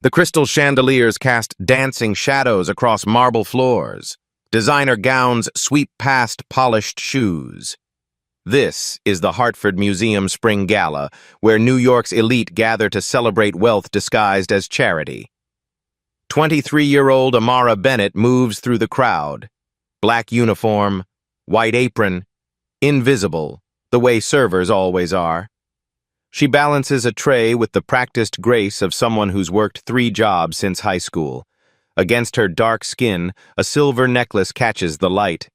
The crystal chandeliers cast dancing shadows across marble floors. Designer gowns sweep past polished shoes. This is the Hartford Museum Spring Gala, where New York's elite gather to celebrate wealth disguised as charity. 23-year-old Amara Bennett moves through the crowd. Black uniform, white apron, invisible, the way servers always are. She balances a tray with the practiced grace of someone who's worked 3 jobs since high school. Against her dark skin, a silver necklace catches the light.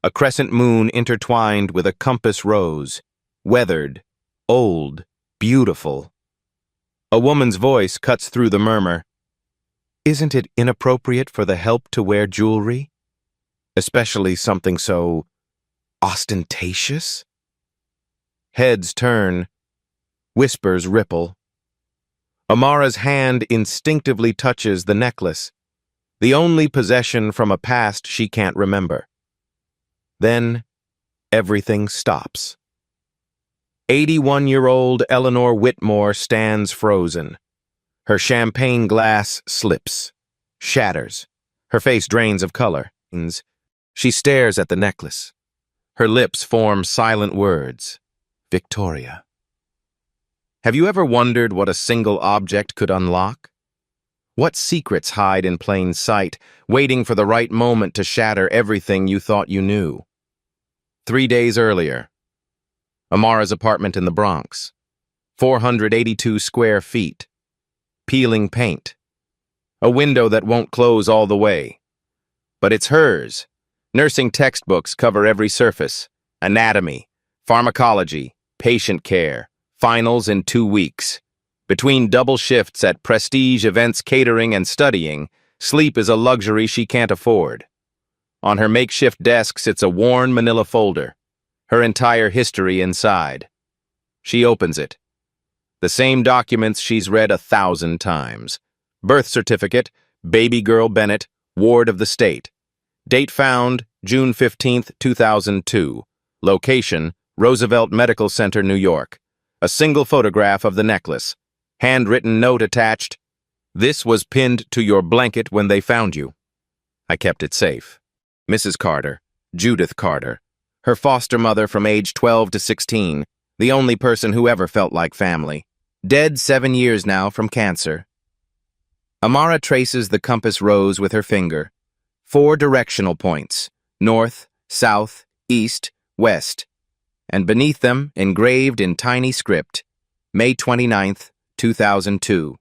A crescent moon intertwined with a compass rose. Weathered, old, beautiful. A woman's voice cuts through the murmur. Isn't it inappropriate for the help to wear jewelry? Especially something so ostentatious? Heads turn. Whispers ripple. Amara's hand instinctively touches the necklace, the only possession from a past she can't remember. Then, everything stops. 81-year-old Eleanor Whitmore stands frozen. Her champagne glass slips, shatters. Her face drains of color. She stares at the necklace. Her lips form silent words. Victoria. Have you ever wondered what a single object could unlock? What secrets hide in plain sight, waiting for the right moment to shatter everything you thought you knew? 3 days earlier, Amara's apartment in the Bronx, 482 square feet, peeling paint, a window that won't close all the way. But it's hers. Nursing textbooks cover every surface: anatomy, pharmacology, patient care. Finals in 2 weeks. Between double shifts at prestige events catering and studying, sleep is a luxury she can't afford. On her makeshift desk sits a worn manila folder, her entire history inside. She opens it. The same documents she's read 1,000 times. Birth certificate, baby girl Bennett, ward of the state. Date found, June 15, 2002. Location, Roosevelt Medical Center, New York. A single photograph of the necklace. Handwritten note attached. This was pinned to your blanket when they found you. I kept it safe. Mrs. Carter, Judith Carter, her foster mother from age 12 to 16, the only person who ever felt like family. Dead 7 years now from cancer. Amara traces the compass rose with her finger. 4 directional points: north, south, east, west. And beneath them, engraved in tiny script, May 29th, 2002.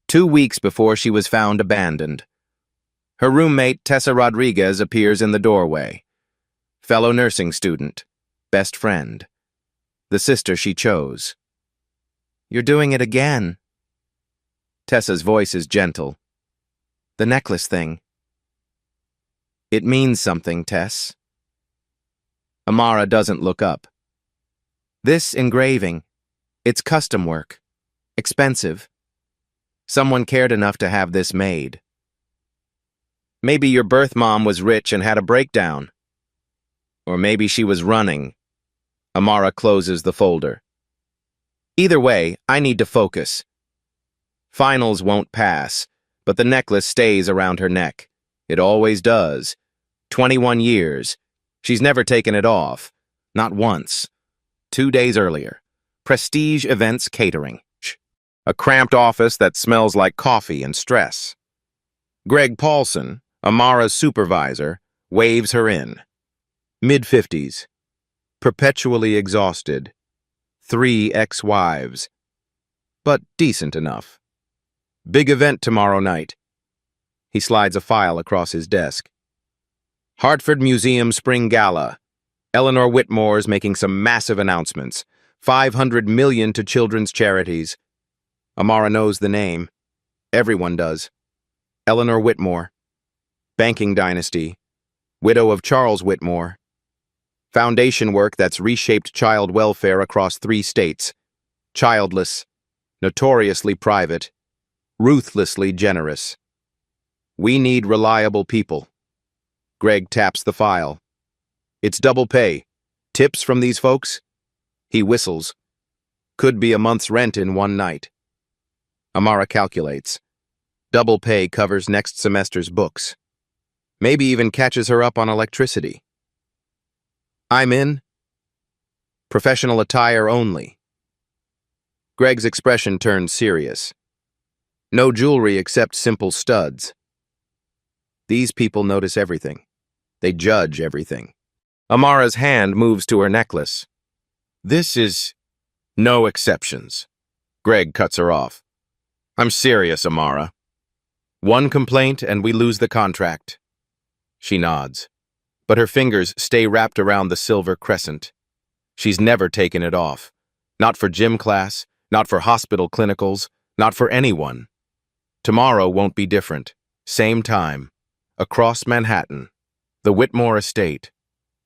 2 weeks before she was found abandoned. Her roommate, Tessa Rodriguez, appears in the doorway. Fellow nursing student, best friend, the sister she chose. You're doing it again. Tessa's voice is gentle. The necklace thing. It means something, Tess. Amara doesn't look up. This engraving, it's custom work. Expensive. Someone cared enough to have this made. Maybe your birth mom was rich and had a breakdown. Or maybe she was running. Amara closes the folder. Either way, I need to focus. Finals won't pass, but the necklace stays around her neck. It always does. 21 years. She's never taken it off. Not once. 2 days earlier. Prestige events catering. A cramped office that smells like coffee and stress. Greg Paulson, Amara's supervisor, waves her in. Mid-50s. Perpetually exhausted. 3 ex-wives. But decent enough. Big event tomorrow night. He slides a file across his desk. Hartford Museum Spring Gala. Eleanor Whitmore's making some massive announcements. $500 million to children's charities. Amara knows the name. Everyone does. Eleanor Whitmore. Banking dynasty. Widow of Charles Whitmore. Foundation work that's reshaped child welfare across 3 states. Childless. Notoriously private. Ruthlessly generous. We need reliable people. Greg taps the file. It's double pay. Tips from these folks? He whistles. Could be a month's rent in one night. Amara calculates. Double pay covers next semester's books. Maybe even catches her up on electricity. I'm in. Professional attire only. Greg's expression turned serious. No jewelry except simple studs. These people notice everything. They judge everything. Amara's hand moves to her necklace. This is no exceptions. Greg cuts her off. I'm serious, Amara. One complaint and we lose the contract. She nods, but her fingers stay wrapped around the silver crescent. She's never taken it off. Not for gym class, not for hospital clinicals, not for anyone. Tomorrow won't be different. Same time. Across Manhattan. The Whitmore estate.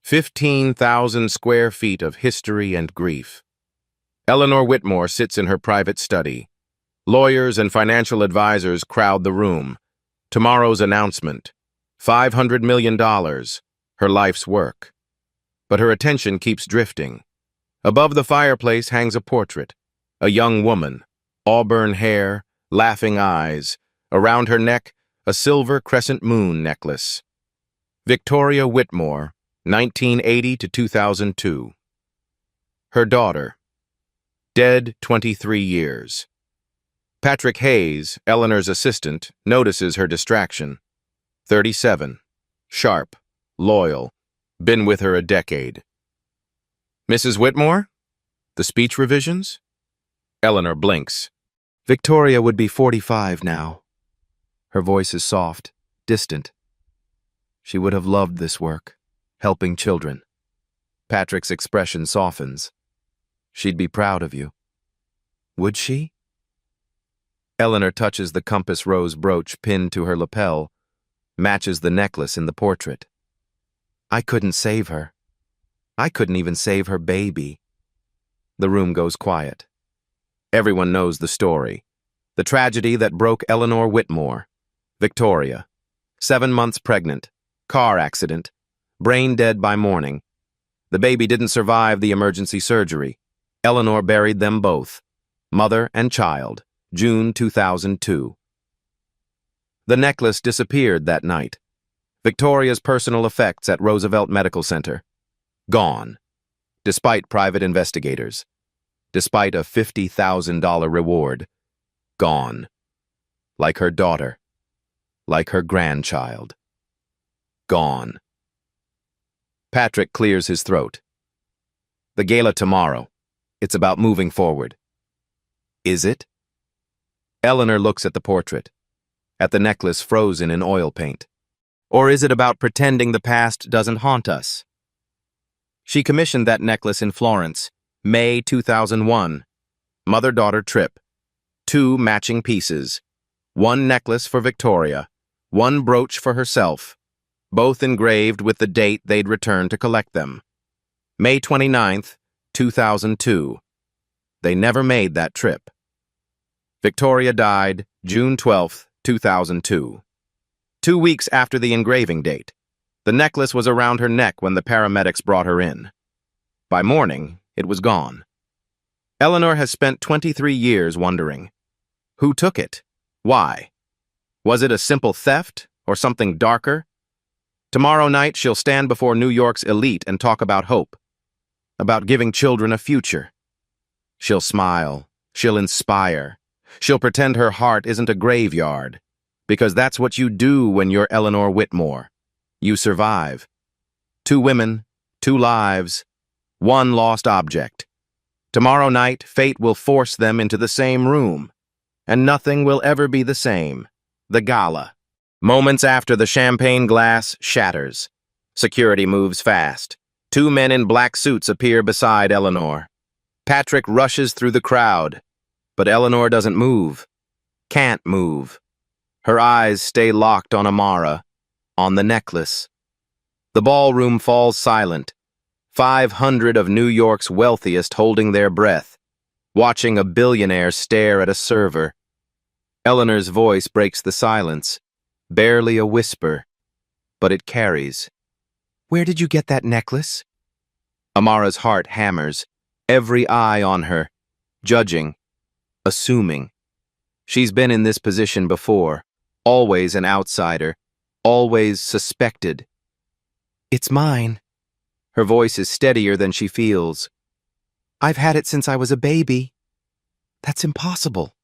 15,000 square feet of history and grief. Eleanor Whitmore sits in her private study. Lawyers and financial advisors crowd the room. Tomorrow's announcement. $500 million. Her life's work. But her attention keeps drifting. Above the fireplace hangs a portrait. A young woman. Auburn hair, laughing eyes. Around her neck, a silver crescent moon necklace. Victoria Whitmore, 1980 to 2002. Her daughter. Dead 23 years. Patrick Hayes, Eleanor's assistant, notices her distraction. 37. Sharp. Loyal. Been with her a decade. Mrs. Whitmore? The speech revisions? Eleanor blinks. Victoria would be 45 now. Her voice is soft, distant. She would have loved this work, helping children. Patrick's expression softens. She'd be proud of you. Would she? Eleanor touches the compass rose brooch pinned to her lapel, matches the necklace in the portrait. I couldn't save her. I couldn't even save her baby. The room goes quiet. Everyone knows the story. The tragedy that broke Eleanor Whitmore. Victoria. 7 months pregnant. Car accident. Brain dead by morning. The baby didn't survive the emergency surgery. Eleanor buried them both. Mother and child. June 2002. The necklace disappeared that night. Victoria's personal effects at Roosevelt Medical Center. Gone. Despite private investigators. Despite a $50,000 reward. Gone. Like her daughter. Like her grandchild. Gone. Patrick clears his throat. The gala tomorrow. It's about moving forward. Is it? Eleanor looks at the portrait, at the necklace frozen in oil paint. Or is it about pretending the past doesn't haunt us? She commissioned that necklace in Florence, May 2001. Mother-daughter trip. 2 matching pieces. 1 necklace for Victoria, 1 brooch for herself, both engraved with the date they'd return to collect them. May 29th, 2002. They never made that trip. Victoria died June 12th, 2002. 2 weeks after the engraving date. The necklace was around her neck when the paramedics brought her in. By morning, it was gone. Eleanor has spent 23 years wondering. Who took it? Why? Was it a simple theft or something darker? Tomorrow night, she'll stand before New York's elite and talk about hope. About giving children a future. She'll smile. She'll inspire. She'll pretend her heart isn't a graveyard, because that's what you do when you're Eleanor Whitmore. You survive. 2 women, 2 lives, 1 lost object. Tomorrow night, fate will force them into the same room, and nothing will ever be the same. The gala. Moments after the champagne glass shatters. Security moves fast. 2 men in black suits appear beside Eleanor. Patrick rushes through the crowd. But Eleanor doesn't move. Can't move. Her eyes stay locked on Amara, on the necklace. The ballroom falls silent. 500 of New York's wealthiest holding their breath, watching a billionaire stare at a server. Eleanor's voice breaks the silence, barely a whisper, but it carries. Where did you get that necklace? Amara's heart hammers, every eye on her, judging. Assuming. She's been in this position before, always an outsider, always suspected. "It's mine." Her voice is steadier than she feels. "I've had it since I was a baby." "That's impossible."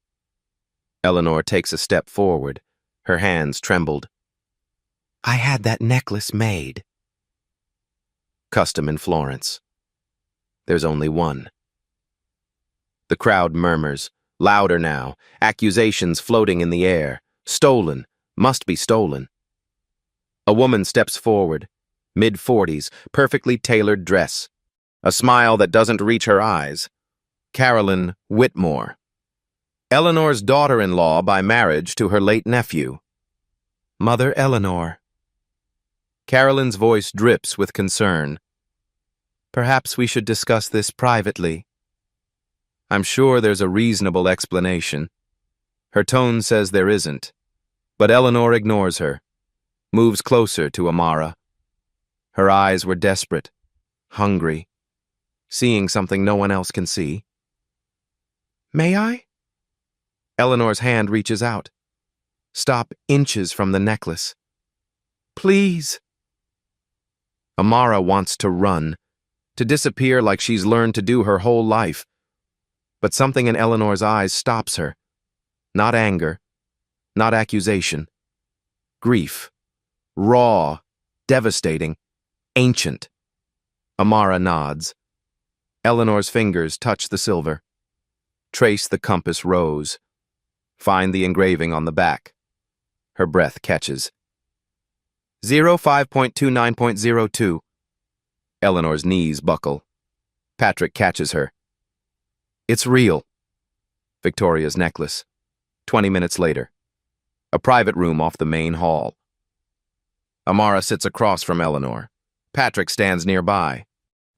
Eleanor takes a step forward. Her hands trembled. "I had that necklace made." Custom in Florence. There's only one. The crowd murmurs, louder now, accusations floating in the air. Stolen, must be stolen. A woman steps forward, mid-40s, perfectly tailored dress, a smile that doesn't reach her eyes. Carolyn Whitmore. Eleanor's daughter-in-law by marriage to her late nephew. Mother Eleanor. Carolyn's voice drips with concern. "Perhaps we should discuss this privately." I'm sure there's a reasonable explanation. Her tone says there isn't, but Eleanor ignores her, moves closer to Amara. Her eyes were desperate, hungry, seeing something no one else can see. "May I?" Eleanor's hand reaches out. Stop inches from the necklace. "Please." Amara wants to run, to disappear like she's learned to do her whole life. But something in Eleanor's eyes stops her. Not anger, not accusation. Grief. Raw, devastating, ancient. Amara nods. Eleanor's fingers touch the silver. Trace the compass rose. Find the engraving on the back. Her breath catches. 05.29.02. Eleanor's knees buckle. Patrick catches her. It's real. Victoria's necklace. 20 minutes later. A private room off the main hall. Amara sits across from Eleanor. Patrick stands nearby.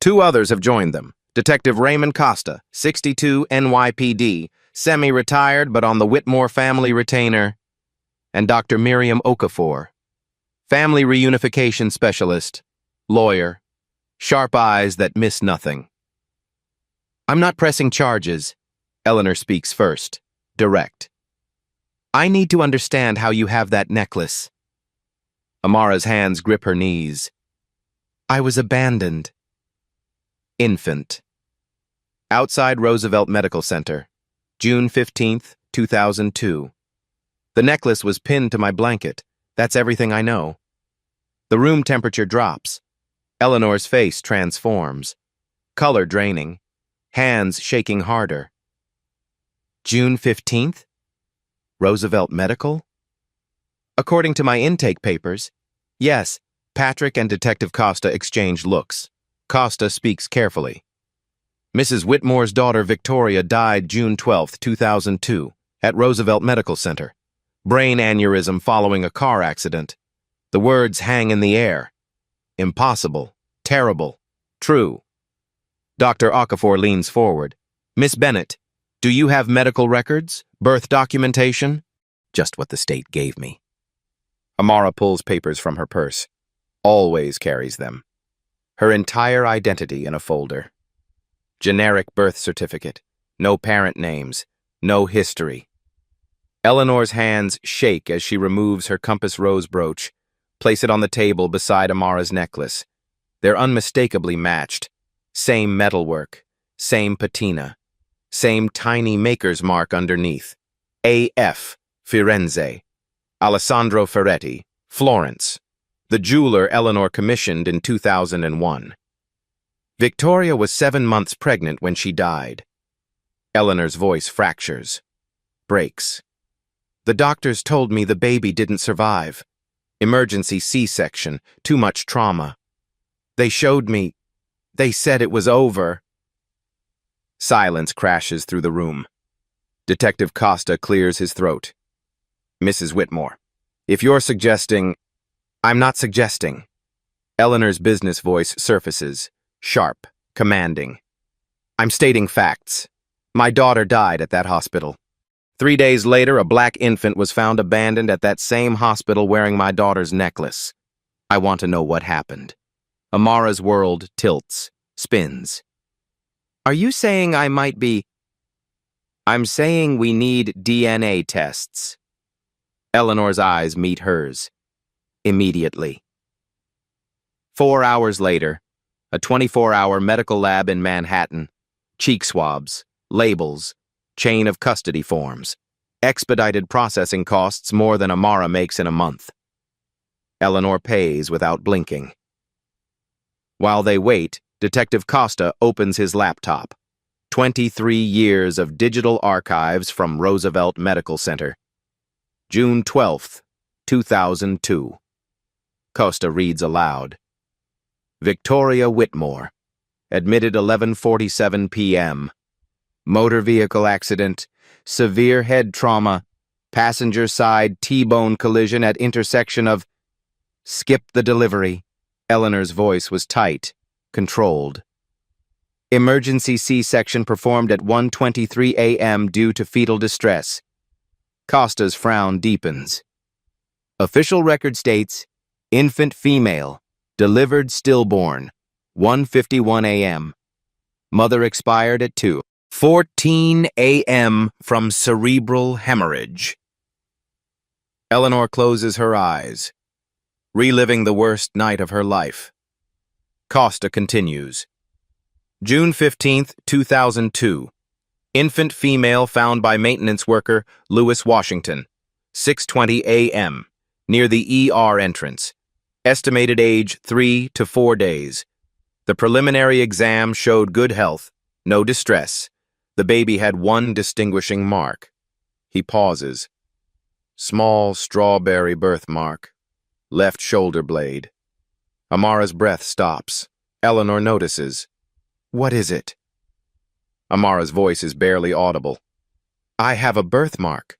Two others have joined them. Detective Raymond Costa, 62 NYPD, semi-retired but on the Whitmore family retainer, and Dr. Miriam Okafor, family reunification specialist, lawyer, sharp eyes that miss nothing. "I'm not pressing charges." Eleanor speaks first, direct. "I need to understand how you have that necklace." Amara's hands grip her knees. "I was abandoned." Infant. Outside Roosevelt Medical Center, June 15th, 2002. The necklace was pinned to my blanket. That's everything I know. The room temperature drops. Eleanor's face transforms. Color draining. Hands shaking harder. June 15th? Roosevelt Medical? According to my intake papers, yes, Patrick and Detective Costa exchange looks. Costa speaks carefully. Mrs. Whitmore's daughter Victoria died June 12, 2002, at Roosevelt Medical Center. Brain aneurysm following a car accident. The words hang in the air. Impossible. Terrible. True. Dr. Okafor leans forward. "Miss Bennett, do you have medical records? Birth documentation?" Just what the state gave me. Amara pulls papers from her purse. Always carries them. Her entire identity in a folder. Generic birth certificate. No parent names. No history. Eleanor's hands shake as she removes her compass rose brooch. Place it on the table beside Amara's necklace. They're unmistakably matched. Same metalwork. Same patina. Same tiny maker's mark underneath. A.F. Firenze. Alessandro Ferretti. Florence. The jeweler Eleanor commissioned in 2001. Victoria was 7 months pregnant when she died. Eleanor's voice fractures. Breaks. "The doctors told me the baby didn't survive. Emergency C-section, too much trauma. They showed me. They said it was over." Silence crashes through the room. Detective Costa clears his throat. "Mrs. Whitmore, if you're suggesting—" "I'm not suggesting." Eleanor's business voice surfaces, sharp, commanding. "I'm stating facts. My daughter died at that hospital. 3 days later, a black infant was found abandoned at that same hospital wearing my daughter's necklace. I want to know what happened." Amara's world tilts, spins. "Are you saying I might be—" "I'm saying we need DNA tests." Eleanor's eyes meet hers. Immediately. 4 hours later, a 24-hour medical lab in Manhattan. Cheek swabs, labels, chain of custody forms. Expedited processing costs more than Amara makes in a month. Eleanor pays without blinking. While they wait, Detective Costa opens his laptop. 23 years of digital archives from Roosevelt Medical Center. June 12th, 2002. Costa reads aloud. Victoria Whitmore, admitted 11:47 p.m. Motor vehicle accident, severe head trauma, passenger side T-bone collision at intersection of... Skip the delivery. Eleanor's voice was tight, controlled. Emergency C-section performed at 1:23 a.m. due to fetal distress. Costa's frown deepens. Official record states, infant female, delivered stillborn, 1:51 a.m. Mother expired at 2:14 a.m. from cerebral hemorrhage. Eleanor closes her eyes, reliving the worst night of her life. Costa continues. June 15th, 2002. Infant female found by maintenance worker Lewis Washington, 6:20 a.m., near the ER entrance. Estimated age 3 to 4 days. The preliminary exam showed good health, no distress. The baby had one distinguishing mark. He pauses. Small strawberry birthmark. Left shoulder blade. Amara's breath stops. Eleanor notices. What is it? Amara's voice is barely audible. I have a birthmark.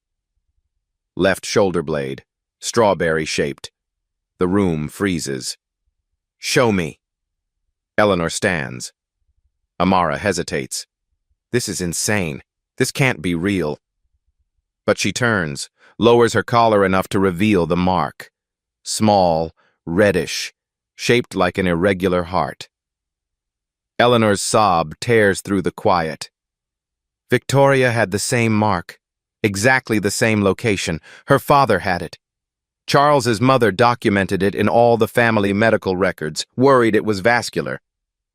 Left shoulder blade. Strawberry-shaped. The room freezes. Show me. Eleanor stands. Amara hesitates. This is insane. This can't be real. But she turns, lowers her collar enough to reveal the mark. Small, reddish, shaped like an irregular heart. Eleanor's sob tears through the quiet. Victoria had the same mark, exactly the same location. Her father had it. Charles's mother documented it in all the family medical records, worried it was vascular.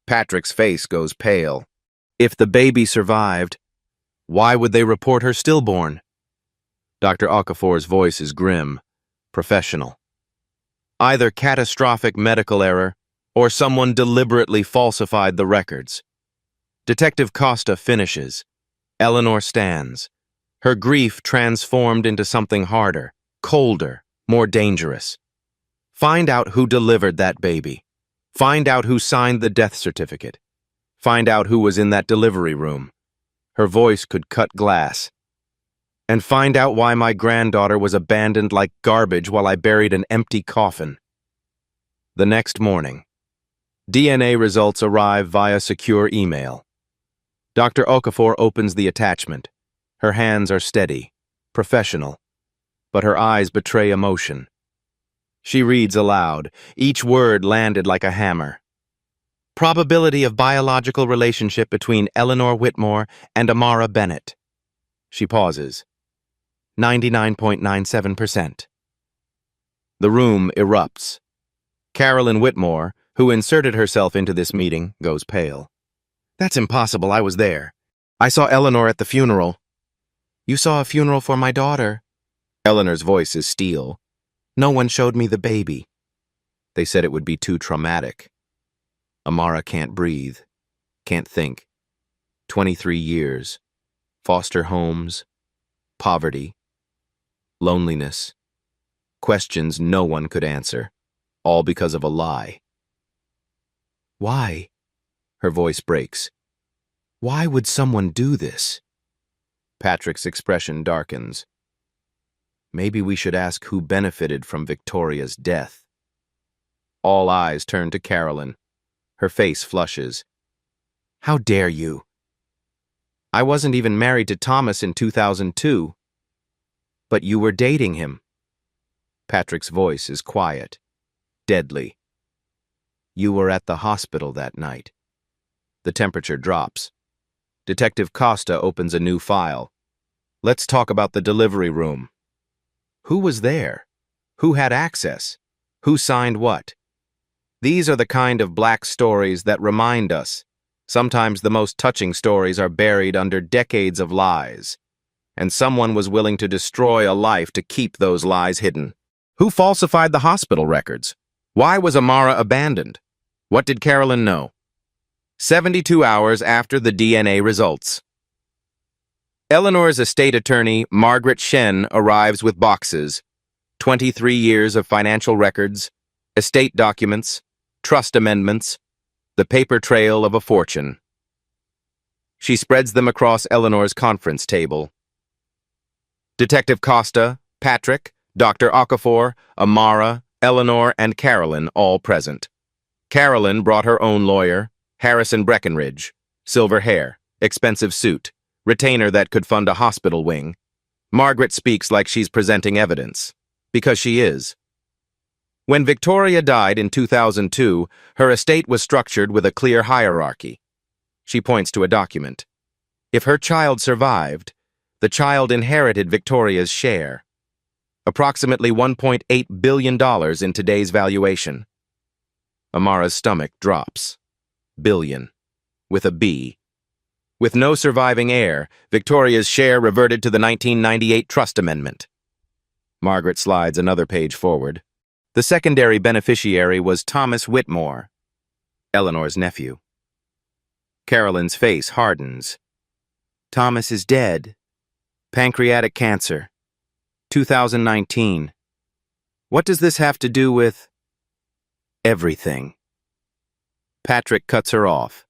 Patrick's face goes pale. If the baby survived, why would they report her stillborn? Dr. Okafor's voice is grim, professional. Either catastrophic medical error, or someone deliberately falsified the records. Detective Costa finishes. Eleanor stands. Her grief transformed into something harder, colder, more dangerous. Find out who delivered that baby. Find out who signed the death certificate. Find out who was in that delivery room. Her voice could cut glass. And find out why my granddaughter was abandoned like garbage while I buried an empty coffin. The next morning, DNA results arrive via secure email. Dr. Okafor opens the attachment. Her hands are steady, professional, but her eyes betray emotion. She reads aloud. Each word landed like a hammer. Probability of biological relationship between Eleanor Whitmore and Amara Bennett. She pauses. 99.97%. The room erupts. Carolyn Whitmore, who inserted herself into this meeting, goes pale. That's impossible, I was there. I saw Eleanor at the funeral. You saw a funeral for my daughter. Eleanor's voice is steel. No one showed me the baby. They said it would be too traumatic. Amara can't breathe, can't think. 23 years. Foster homes. Poverty. Loneliness. Questions no one could answer. All because of a lie. Why? Her voice breaks. Why would someone do this? Patrick's expression darkens. Maybe we should ask who benefited from Victoria's death. All eyes turn to Carolyn. Her face flushes. How dare you? I wasn't even married to Thomas in 2002. But you were dating him. Patrick's voice is quiet, deadly. You were at the hospital that night. The temperature drops. Detective Costa opens a new file. Let's talk about the delivery room. Who was there? Who had access? Who signed what? These are the kind of black stories that remind us. Sometimes the most touching stories are buried under decades of lies, and someone was willing to destroy a life to keep those lies hidden. Who falsified the hospital records? Why was Amara abandoned? What did Carolyn know? 72 hours after the DNA results. Eleanor's estate attorney, Margaret Shen, arrives with boxes, 23 years of financial records, estate documents, trust amendments, the paper trail of a fortune. She spreads them across Eleanor's conference table. Detective Costa, Patrick, Dr. Okafor, Amara, Eleanor, and Carolyn all present. Carolyn brought her own lawyer, Harrison Breckenridge, silver hair, expensive suit, retainer that could fund a hospital wing. Margaret speaks like she's presenting evidence, because she is. When Victoria died in 2002, her estate was structured with a clear hierarchy. She points to a document. If her child survived, the child inherited Victoria's share. Approximately $1.8 billion in today's valuation. Amara's stomach drops. Billion. With a B. With no surviving heir, Victoria's share reverted to the 1998 Trust Amendment. Margaret slides another page forward. The secondary beneficiary was Thomas Whitmore, Eleanor's nephew. Carolyn's face hardens. Thomas is dead. Pancreatic cancer. 2019. What does this have to do with... everything? Patrick cuts her off.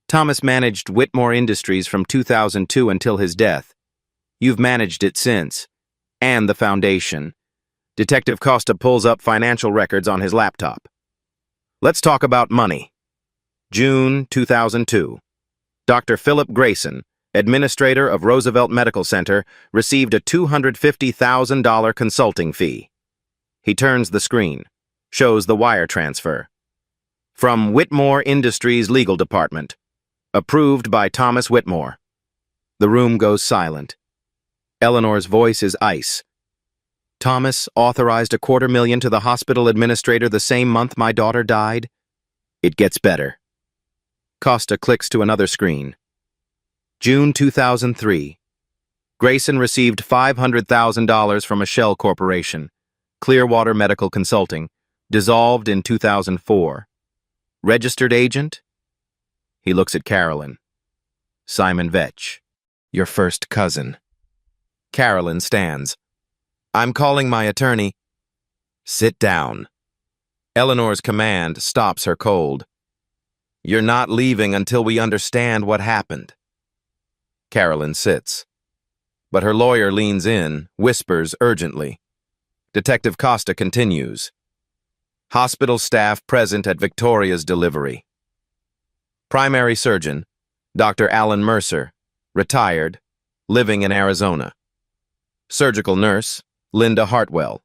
Thomas managed Whitmore Industries from 2002 until his death. You've managed it since. And the foundation. Detective Costa pulls up financial records on his laptop. Let's talk about money. June 2002. Dr. Philip Grayson, administrator of Roosevelt Medical Center, received a $250,000 consulting fee. He turns the screen, shows the wire transfer. From Whitmore Industries Legal Department. Approved by Thomas Whitmore. The room goes silent. Eleanor's voice is ice. Thomas authorized $250,000 to the hospital administrator the same month my daughter died. It gets better. Costa clicks to another screen. June 2003. Grayson received $500,000 from a shell corporation, Clearwater Medical Consulting, dissolved in 2004. Registered agent? He looks at Carolyn. Simon Vetch, your first cousin. Carolyn stands. I'm calling my attorney. Sit down. Eleanor's command stops her cold. You're not leaving until we understand what happened. Carolyn sits. But her lawyer leans in, whispers urgently. Detective Costa continues. Hospital staff present at Victoria's delivery. Primary surgeon, Dr. Alan Mercer, retired, living in Arizona. Surgical nurse, Linda Hartwell,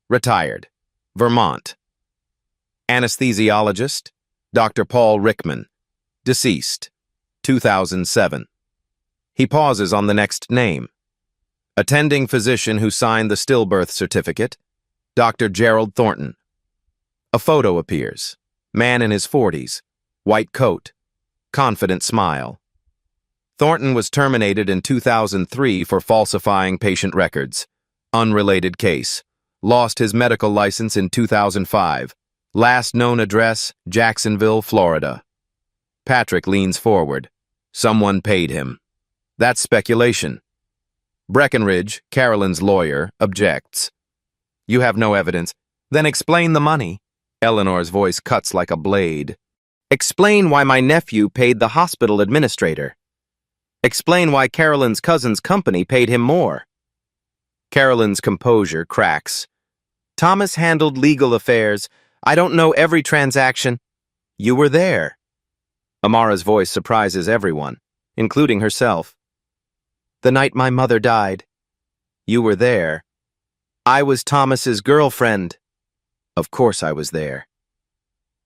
retired, Vermont. Anesthesiologist, Dr. Paul Rickman, deceased, 2007. He pauses on the next name. Attending physician who signed the stillbirth certificate, Dr. Gerald Thornton. A photo appears. Man in his 40s, white coat, confident smile. Thornton was terminated in 2003 for falsifying patient records. Unrelated case. Lost his medical license in 2005. Last known address, Jacksonville, Florida. Patrick leans forward. Someone paid him. That's speculation. Breckenridge, Carolyn's lawyer, objects. You have no evidence. Then explain the money. Eleanor's voice cuts like a blade. Explain why my nephew paid the hospital administrator. Explain why Carolyn's cousin's company paid him more. Carolyn's composure cracks. Thomas handled legal affairs. I don't know every transaction. You were there. Amara's voice surprises everyone, including herself. The night my mother died. You were there. I was Thomas's girlfriend. Of course I was there.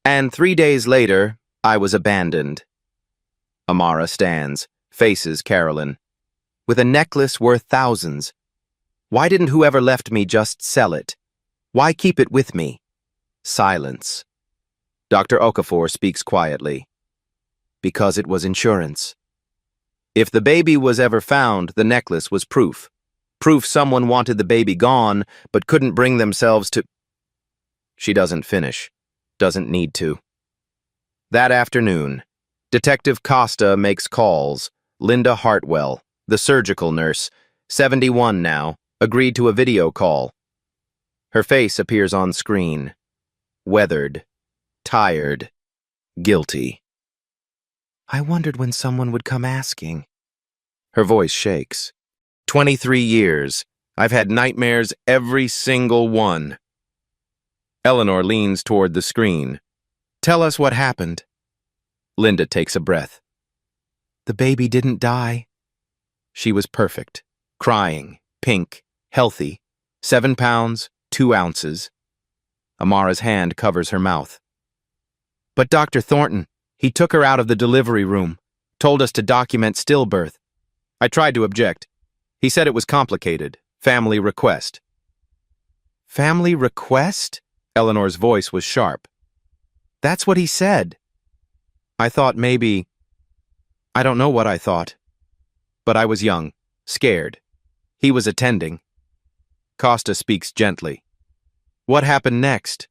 And 3 days later, I was abandoned. Amara stands, faces Carolyn. With a necklace worth thousands. Why didn't whoever left me just sell it? Why keep it with me? Silence. Dr. Okafor speaks quietly. Because it was insurance. If the baby was ever found, the necklace was proof. Proof someone wanted the baby gone, but couldn't bring themselves to... She doesn't finish. Doesn't need to. That afternoon, Detective Costa makes calls. Linda Hartwell, the surgical nurse, 71 now, agreed to a video call. Her face appears on screen. Weathered. Tired. Guilty. I wondered when someone would come asking. Her voice shakes. 23 years. I've had nightmares every single one. Eleanor leans toward the screen. Tell us what happened. Linda takes a breath. The baby didn't die. She was perfect. Crying. Pink. Healthy. 7 pounds, 2 ounces. Amara's hand covers her mouth. But Dr. Thornton, he took her out of the delivery room, told us to document stillbirth. I tried to object. He said it was complicated. Family request. Family request? Eleanor's voice was sharp. That's what he said. I thought maybe... I don't know what I thought. But I was young, scared. He was attending. Costa speaks gently. What happened next?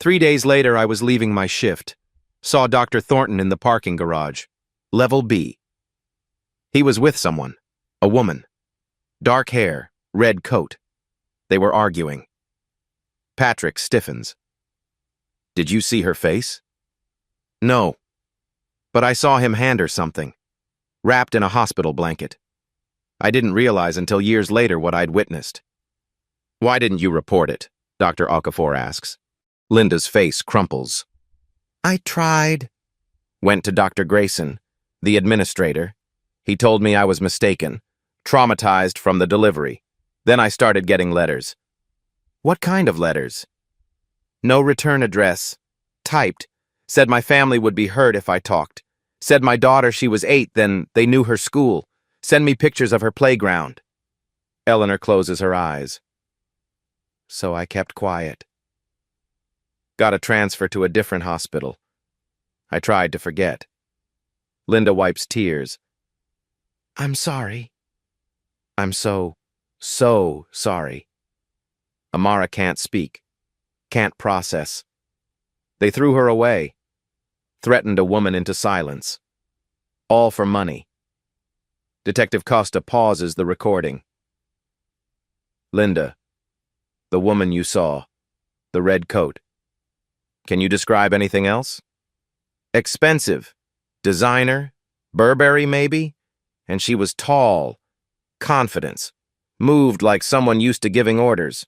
3 days later, I was leaving my shift. Saw Dr. Thornton in the parking garage. Level B. He was with someone. A woman. Dark hair, red coat. They were arguing. Patrick stiffens. Did you see her face? No. But I saw him hand her something. Wrapped in a hospital blanket. I didn't realize until years later what I'd witnessed. Why didn't you report it? Dr. Okafor asks. Linda's face crumples. I tried. Went to Dr. Grayson, the administrator. He told me I was mistaken, traumatized from the delivery. Then I started getting letters. What kind of letters? No return address. Typed. Said my family would be hurt if I talked. Said my daughter, she was 8, then they knew her school. Send me pictures of her playground. Eleanor closes her eyes. So I kept quiet. Got a transfer to a different hospital. I tried to forget. Linda wipes tears. I'm sorry. I'm so sorry. Amara can't speak. Can't process. They threw her away. Threatened a woman into silence. All for money. Detective Costa pauses the recording. Linda, the woman you saw, the red coat. Can you describe anything else? Expensive. Designer. Burberry, maybe? And she was tall. Confidence. Moved like someone used to giving orders.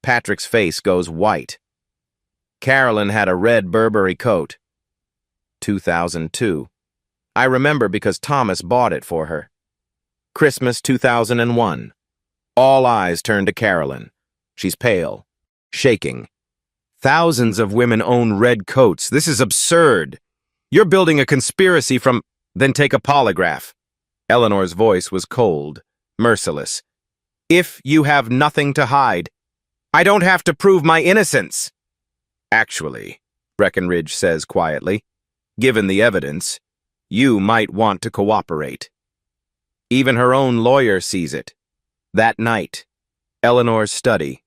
Patrick's face goes white. Carolyn had a red Burberry coat. 2002. I remember because Thomas bought it for her. Christmas 2001. All eyes turn to Carolyn. She's pale. Shaking. Thousands of women own red coats. This is absurd. You're building a conspiracy from... Then take a polygraph. Eleanor's voice was cold, merciless. If you have nothing to hide, I don't have to prove my innocence. Actually, Breckenridge says quietly, given the evidence, you might want to cooperate. Even her own lawyer sees it. That night, Eleanor's study.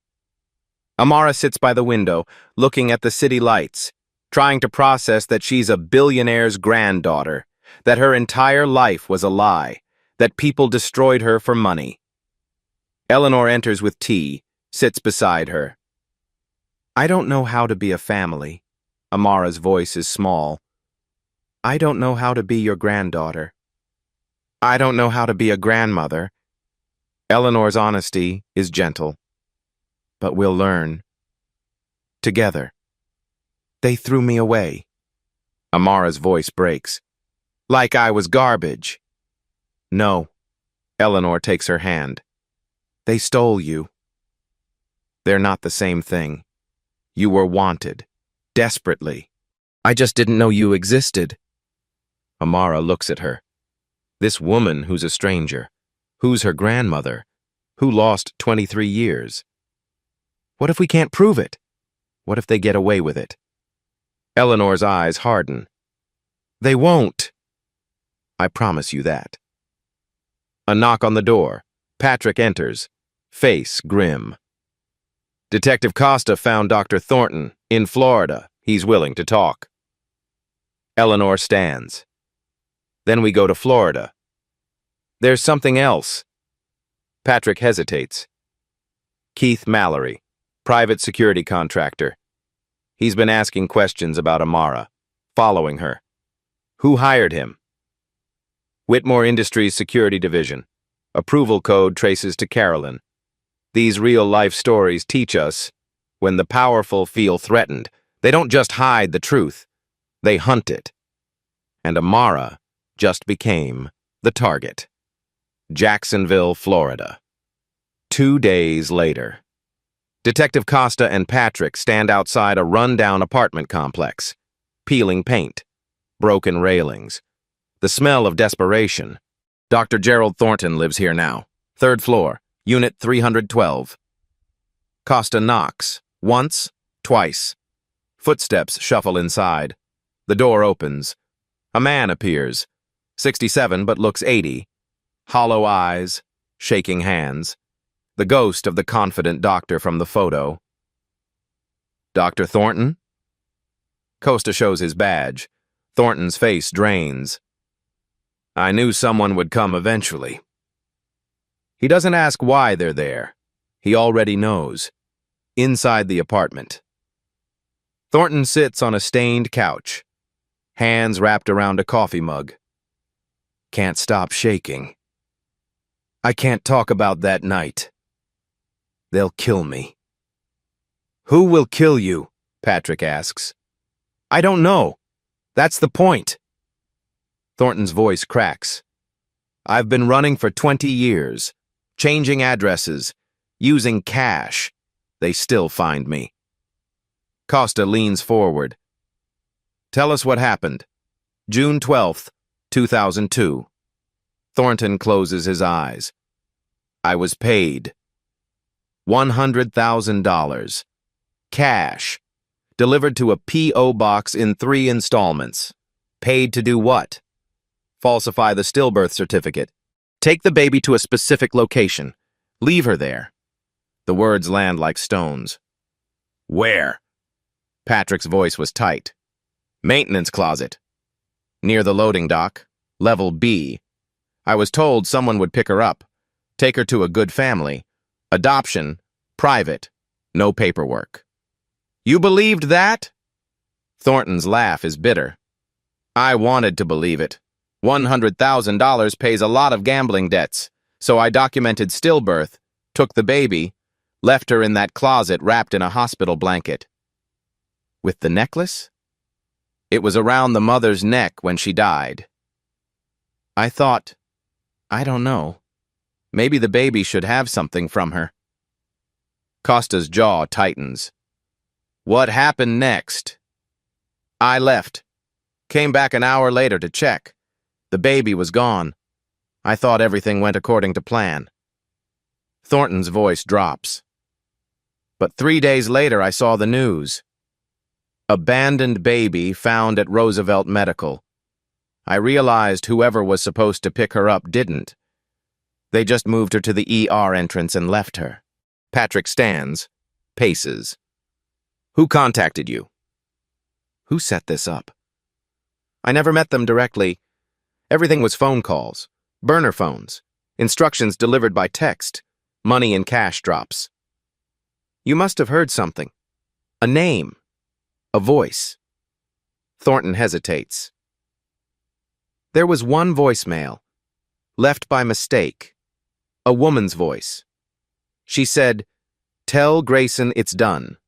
Amara sits by the window, looking at the city lights, trying to process that she's a billionaire's granddaughter, that her entire life was a lie, that people destroyed her for money. Eleanor enters with tea, sits beside her. I don't know how to be a family. Amara's voice is small. I don't know how to be your granddaughter. I don't know how to be a grandmother. Eleanor's honesty is gentle. But we'll learn. Together. They threw me away. Amara's voice breaks. Like I was garbage. No. Eleanor takes her hand. They stole you. They're not the same thing. You were wanted. Desperately. I just didn't know you existed. Amara looks at her. This woman who's a stranger. Who's her grandmother? Who lost 23 years? What if we can't prove it? What if they get away with it? Eleanor's eyes harden. They won't. I promise you that. A knock on the door. Patrick enters, face grim. Detective Costa found Dr. Thornton in Florida. He's willing to talk. Eleanor stands. Then we go to Florida. There's something else. Patrick hesitates. Keith Mallory, private security contractor. He's been asking questions about Amara, following her. Who hired him? Whitmore Industries Security Division. Approval code traces to Carolyn. These real-life stories teach us, when the powerful feel threatened, they don't just hide the truth, they hunt it. And Amara just became the target. Jacksonville, Florida. 2 days later. Detective Costa and Patrick stand outside a run-down apartment complex, peeling paint, broken railings, the smell of desperation. Dr. Gerald Thornton lives here now, 3rd floor, Unit 312. Costa knocks, once, twice. Footsteps shuffle inside. The door opens. A man appears, 67 but looks 80. Hollow eyes, shaking hands. The ghost of the confident doctor from the photo. Dr. Thornton? Costa shows his badge. Thornton's face drains. I knew someone would come eventually. He doesn't ask why they're there. He already knows. Inside the apartment. Thornton sits on a stained couch, hands wrapped around a coffee mug. Can't stop shaking. I can't talk about that night. They'll kill me. Who will kill you? Patrick asks. I don't know. That's the point. Thornton's voice cracks. I've been running for 20 years, changing addresses, using cash. They still find me. Costa leans forward. Tell us what happened. June 12th, 2002. Thornton closes his eyes. I was paid. $100,000. Cash. Delivered to a P.O. box in 3 installments. Paid to do what? Falsify the stillbirth certificate. Take the baby to a specific location. Leave her there. The words land like stones. Where? Patrick's voice was tight. Maintenance closet. Near the loading dock. Level B. I was told someone would pick her up. Take her to a good family. Adoption. Private. No paperwork. You believed that? Thornton's laugh is bitter. I wanted to believe it. $100,000 pays a lot of gambling debts, so I documented stillbirth, took the baby, left her in that closet wrapped in a hospital blanket. With the necklace? It was around the mother's neck when she died. I thought, I don't know, maybe the baby should have something from her. Costa's jaw tightens. What happened next? I left. Came back an hour later to check. The baby was gone. I thought everything went according to plan. Thornton's voice drops. But 3 days later I saw the news. Abandoned baby found at Roosevelt Medical. I realized whoever was supposed to pick her up didn't. They just moved her to the ER entrance and left her. Patrick stands, paces. Who contacted you? Who set this up? I never met them directly. Everything was phone calls, burner phones, instructions delivered by text, money and cash drops. You must have heard something. A name. A voice. Thornton hesitates. There was one voicemail, left by mistake. A woman's voice. She said, "Tell Grayson it's done."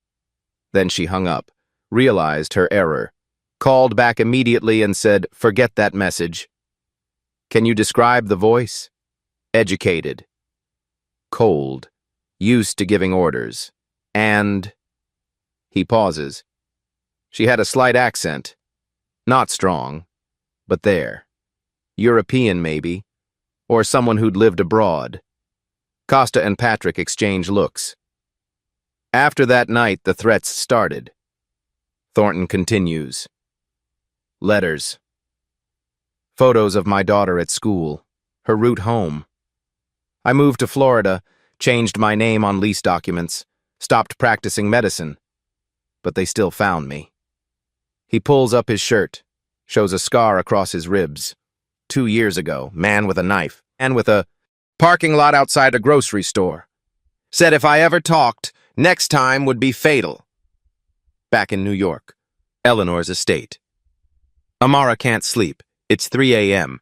Then she hung up, realized her error, called back immediately and said, "Forget that message." Can you describe the voice? Educated. Cold. Used to giving orders. And... He pauses. She had a slight accent. Not strong, but there. European, maybe. Or someone who'd lived abroad. Costa and Patrick exchange looks. After that night, the threats started. Thornton continues. Letters. Photos of my daughter at school. Her route home. I moved to Florida, changed my name on lease documents, stopped practicing medicine. But they still found me. He pulls up his shirt, shows a scar across his ribs. 2 years ago, man with a knife, and with a parking lot outside a grocery store. Said if I ever talked, next time would be fatal. Back in New York, Eleanor's estate. Amara can't sleep. It's 3 a.m.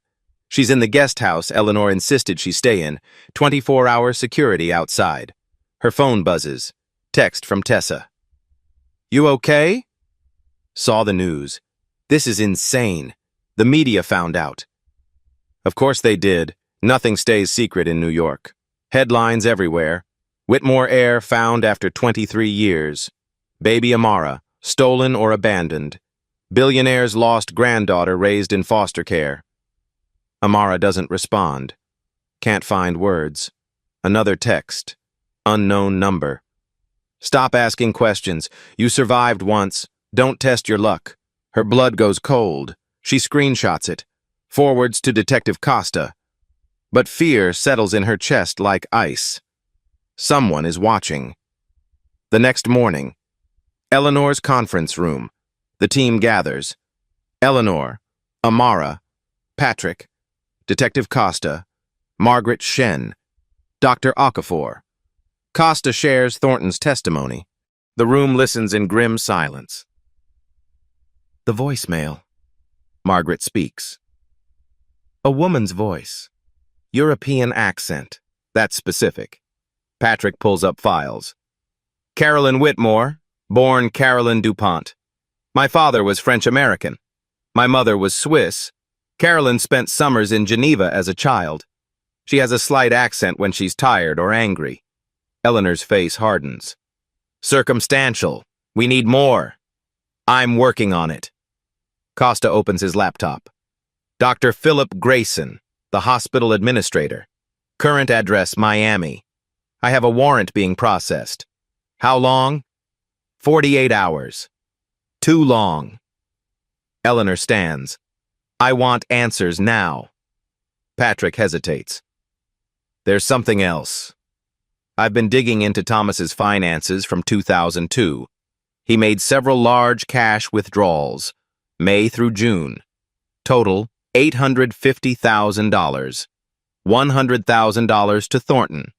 She's in the guest house Eleanor insisted she stay in, 24-hour security outside. Her phone buzzes. Text from Tessa. You okay? Saw the news. This is insane. The media found out. Of course they did. Nothing stays secret in New York. Headlines everywhere. Whitmore heir found after 23 years. Baby Amara, stolen or abandoned. Billionaire's lost granddaughter raised in foster care. Amara doesn't respond. Can't find words. Another text. Unknown number. Stop asking questions. You survived once. Don't test your luck. Her blood goes cold. She screenshots it. Forwards to Detective Costa. But fear settles in her chest like ice. Someone is watching. The next morning, Eleanor's conference room. The team gathers. Eleanor, Amara, Patrick, Detective Costa, Margaret Shen, Dr. Okafor. Costa shares Thornton's testimony. The room listens in grim silence. The voicemail. Margaret speaks. A woman's voice. European accent. That's specific. Patrick pulls up files. Carolyn Whitmore, born Carolyn DuPont. My father was French-American. My mother was Swiss. Carolyn spent summers in Geneva as a child. She has a slight accent when she's tired or angry. Eleanor's face hardens. Circumstantial. We need more. I'm working on it. Costa opens his laptop. Dr. Philip Grayson, the hospital administrator. Current address, Miami. I have a warrant being processed. How long? 48 hours. Too long. Eleanor stands. I want answers now. Patrick hesitates. There's something else. I've been digging into Thomas's finances from 2002. He made several large cash withdrawals, May through June. Total, $850,000. $100,000 to Thornton.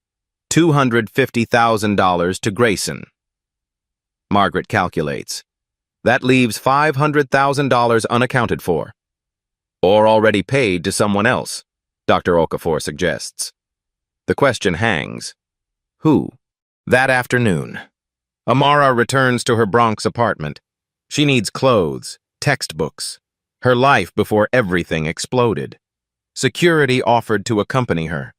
$250,000 to Grayson. Margaret calculates. That leaves $500,000 unaccounted for. Or already paid to someone else, Dr. Okafor suggests. The question hangs. Who? That afternoon, Amara returns to her Bronx apartment. She needs clothes, textbooks, her life before everything exploded. Security offered to accompany her.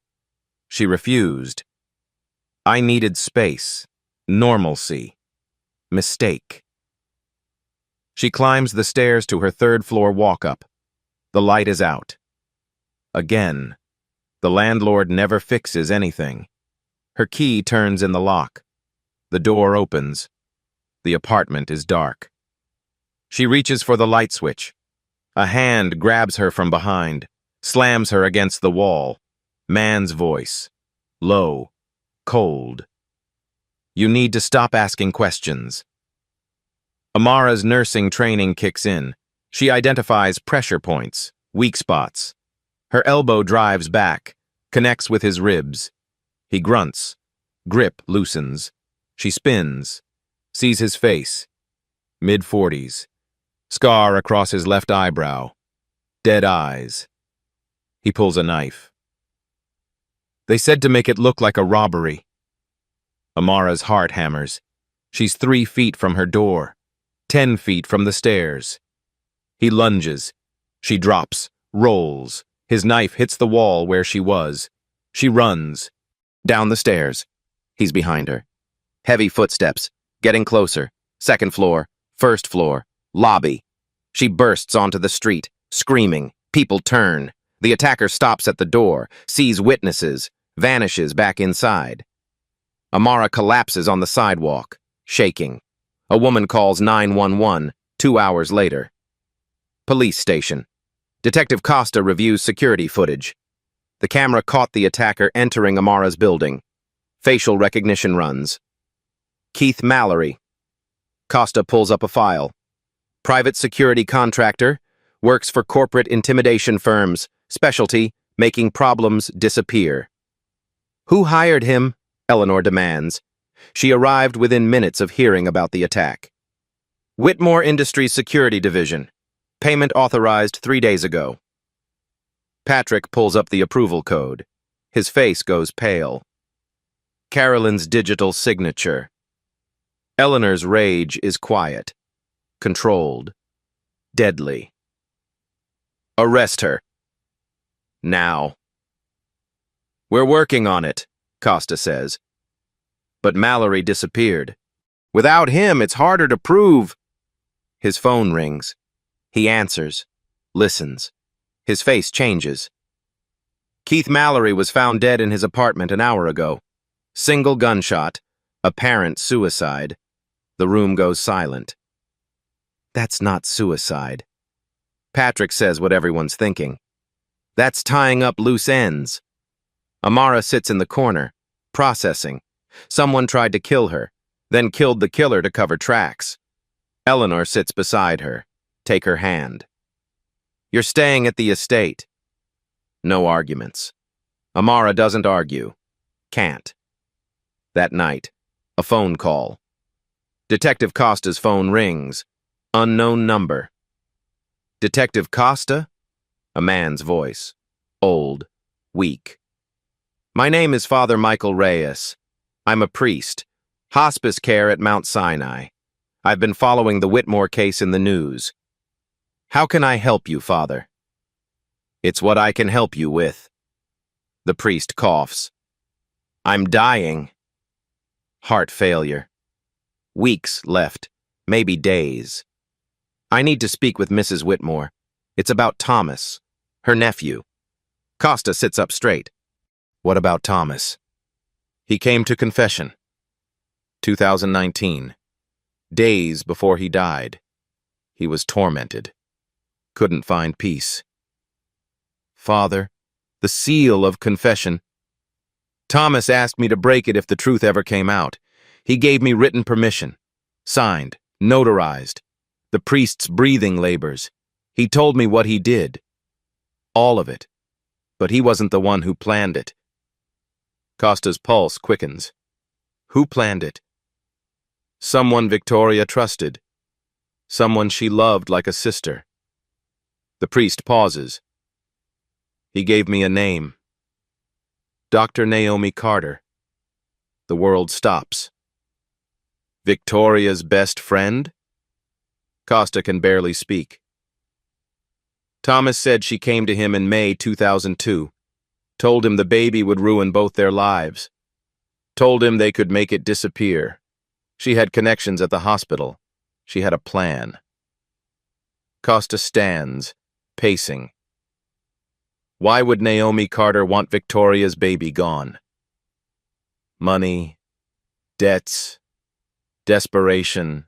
She refused. I needed space, normalcy, mistake. She climbs the stairs to her third-floor walk-up. The light is out. Again, the landlord never fixes anything. Her key turns in the lock. The door opens. The apartment is dark. She reaches for the light switch. A hand grabs her from behind, slams her against the wall. Man's voice. Low. Cold. You need to stop asking questions. Amara's nursing training kicks in. She identifies pressure points, weak spots. Her elbow drives back, connects with his ribs. He grunts. Grip loosens. She spins. Sees his face. Mid-40s. Scar across his left eyebrow. Dead eyes. He pulls a knife. They said to make it look like a robbery. Amara's heart hammers. She's 3 feet from her door. 10 feet from the stairs. He lunges. She drops, rolls. His knife hits the wall where she was. She runs. Down the stairs. He's behind her. Heavy footsteps. Getting closer. 2nd floor. 1st floor. Lobby. She bursts onto the street, screaming. People turn. The attacker stops at the door, sees witnesses. vanishes back inside. Amara collapses on the sidewalk, shaking. A woman calls 911 2 hours later. Police station. Detective Costa reviews security footage. The camera caught the attacker entering Amara's building. Facial recognition runs. Keith Mallory. Costa pulls up a file. Private security contractor, works for corporate intimidation firms, specialty, making problems disappear. Who hired him? Eleanor demands. She arrived within minutes of hearing about the attack. Whitmore Industries Security Division. Payment authorized 3 days ago. Patrick pulls up the approval code. His face goes pale. Carolyn's digital signature. Eleanor's rage is quiet, controlled, deadly. Arrest her. Now. We're working on it, Costa says. But Mallory disappeared. Without him, it's harder to prove. His phone rings. He answers, listens. His face changes. Keith Mallory was found dead in his apartment an hour ago. Single gunshot, apparent suicide. The room goes silent. That's not suicide. Patrick says what everyone's thinking. That's tying up loose ends. Amara sits in the corner, processing. Someone tried to kill her, then killed the killer to cover tracks. Eleanor sits beside her. Take her hand. You're staying at the estate. No arguments. Amara doesn't argue. Can't. That night, a phone call. Detective Costa's phone rings. Unknown number. Detective Costa? A man's voice. Old. Weak. My name is Father Michael Reyes. I'm a priest. Hospice care at Mount Sinai. I've been following the Whitmore case in the news. How can I help you, Father? It's what I can help you with. The priest coughs. I'm dying. Heart failure. Weeks left, maybe days. I need to speak with Mrs. Whitmore. It's about Thomas, her nephew. Costa sits up straight. What about Thomas? He came to confession. 2019. Days before he died. He was tormented. Couldn't find peace. Father, the seal of confession. Thomas asked me to break it if the truth ever came out. He gave me written permission. Signed, notarized. The priest's breathing labors. He told me what he did. All of it. But he wasn't the one who planned it. Costa's pulse quickens. Who planned it? Someone Victoria trusted. Someone she loved like a sister. The priest pauses. He gave me a name. Dr. Naomi Carter. The world stops. Victoria's best friend? Costa can barely speak. Thomas said she came to him in May 2002. Told him the baby would ruin both their lives. Told him they could make it disappear. She had connections at the hospital. She had a plan. Costa stands, pacing. Why would Naomi Carter want Victoria's baby gone? Money, debts, desperation.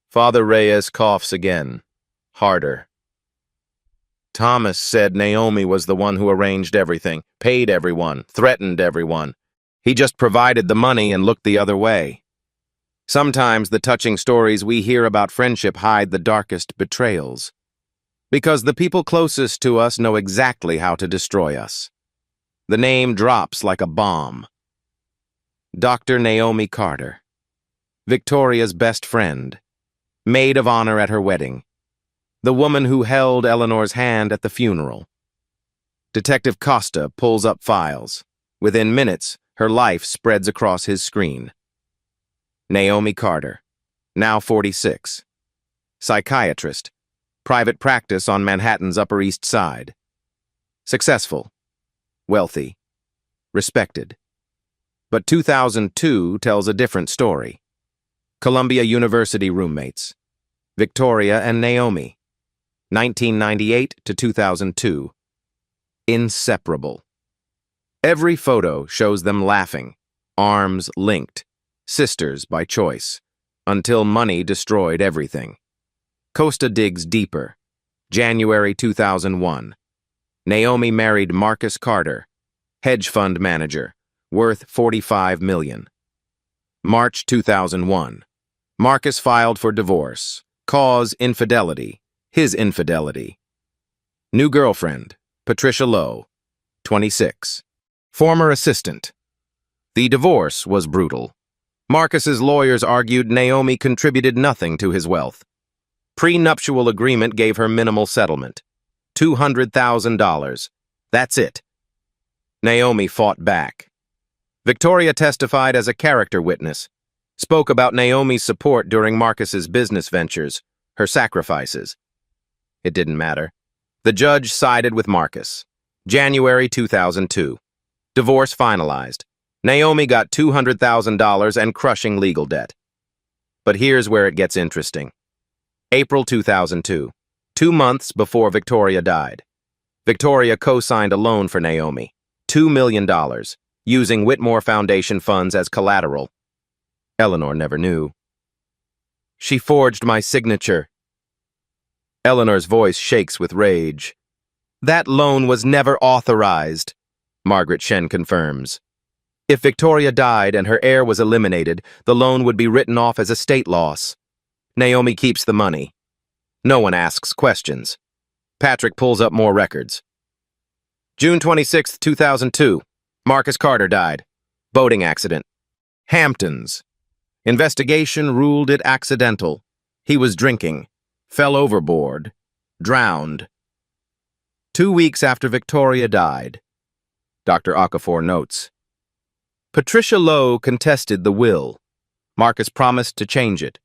Father Reyes coughs again, harder. Thomas said Naomi was the one who arranged everything, paid everyone, threatened everyone. He just provided the money and looked the other way. Sometimes the touching stories we hear about friendship hide the darkest betrayals. Because the people closest to us know exactly how to destroy us. The name drops like a bomb. Dr. Naomi Carter. Victoria's best friend. Maid of honor at her wedding. The woman who held Eleanor's hand at the funeral. Detective Costa pulls up files. Within minutes, her life spreads across his screen. Naomi Carter, now 46. Psychiatrist. Private practice on Manhattan's Upper East Side. Successful. Wealthy. Respected. But 2002 tells a different story. Columbia University roommates. Victoria and Naomi. 1998 to 2002. Inseparable. Every photo shows them laughing, arms linked, sisters by choice, until money destroyed everything. Costa digs deeper. January 2001. Naomi married Marcus Carter, hedge fund manager, worth $45 million. March 2001. Marcus filed for divorce. Cause infidelity. His infidelity. New girlfriend, Patricia Lowe, 26. Former assistant. The divorce was brutal. Marcus's lawyers argued Naomi contributed nothing to his wealth. Prenuptial agreement gave her minimal settlement. $200,000. That's it. Naomi fought back. Victoria testified as a character witness, spoke about Naomi's support during Marcus's business ventures, her sacrifices. It didn't matter. The judge sided with Marcus. January 2002. Divorce finalized. Naomi got $200,000 and crushing legal debt. But here's where it gets interesting. April 2002. 2 months before Victoria died. Victoria co-signed a loan for Naomi, $2 million, using Whitmore Foundation funds as collateral. Eleanor never knew. She forged my signature. Eleanor's voice shakes with rage. That loan was never authorized, Margaret Shen confirms. If Victoria died and her heir was eliminated, the loan would be written off as estate loss. Naomi keeps the money. No one asks questions. Patrick pulls up more records. June 26, 2002. Marcus Carter died. Boating accident. Hamptons. Investigation ruled it accidental. He was drinking. Fell overboard. Drowned. 2 weeks after Victoria died. Dr. Okafor notes. Patricia Lowe contested the will. Marcus promised to change it.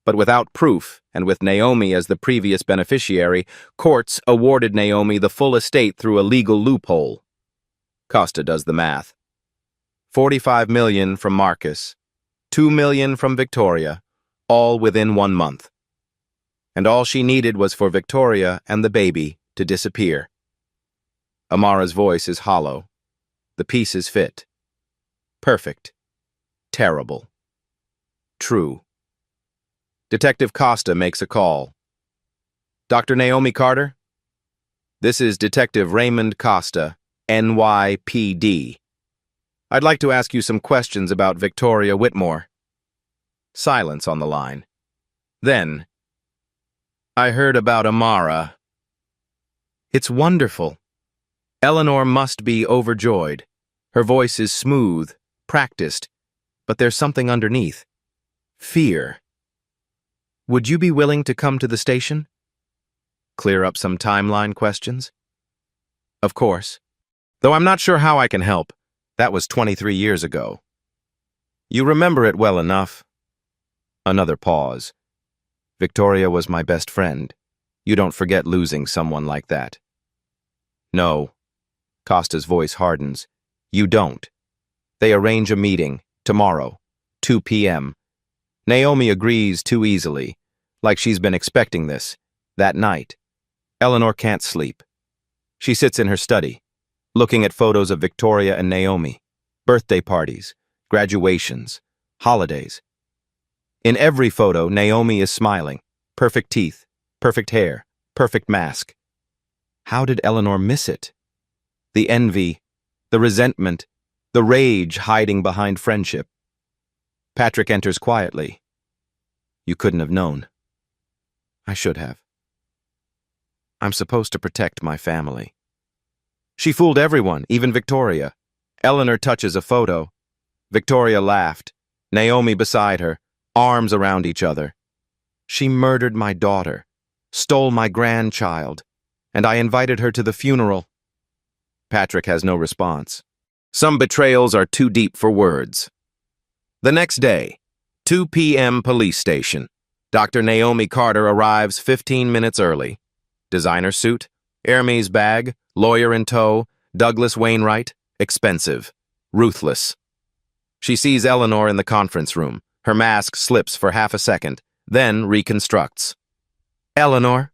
But without proof, and with Naomi as the previous beneficiary, courts awarded Naomi the full estate through a legal loophole. Costa does the math. $45 million from Marcus, $2 million from Victoria, all within 1 month. And all she needed was for Victoria and the baby to disappear. Amara's voice is hollow. The pieces fit. Perfect. Terrible. True. Detective Costa makes a call. Dr. Naomi Carter? This is Detective Raymond Costa, NYPD. I'd like to ask you some questions about Victoria Whitmore. Silence on the line. Then, I heard about Amara. It's wonderful. Eleanor must be overjoyed. Her voice is smooth, practiced, but there's something underneath. Fear. Would you be willing to come to the station? Clear up some timeline questions? Of course. Though I'm not sure how I can help. That was 23 years ago. You remember it well enough. Another pause. Victoria was my best friend. You don't forget losing someone like that. No. Costa's voice hardens. You don't. They arrange a meeting, tomorrow, 2 p.m. Naomi agrees too easily, like she's been expecting this, that night. Eleanor can't sleep. She sits in her study, looking at photos of Victoria and Naomi, birthday parties, graduations, holidays. In every photo, Naomi is smiling, perfect teeth, perfect hair, perfect mask. How did Eleanor miss it? The envy, the resentment, the rage hiding behind friendship. Patrick enters quietly. You couldn't have known. I should have. I'm supposed to protect my family. She fooled everyone, even Victoria. Eleanor touches a photo. Victoria laughed. Naomi beside her, arms around each other. She murdered my daughter, stole my grandchild, and I invited her to the funeral. Patrick has no response. Some betrayals are too deep for words. The next day, 2 p.m. police station. Dr. Naomi Carter arrives 15 minutes early. Designer suit, Hermes bag, lawyer in tow, Douglas Wainwright, expensive, ruthless. She sees Eleanor in the conference room. Her mask slips for half a second, then reconstructs. Eleanor?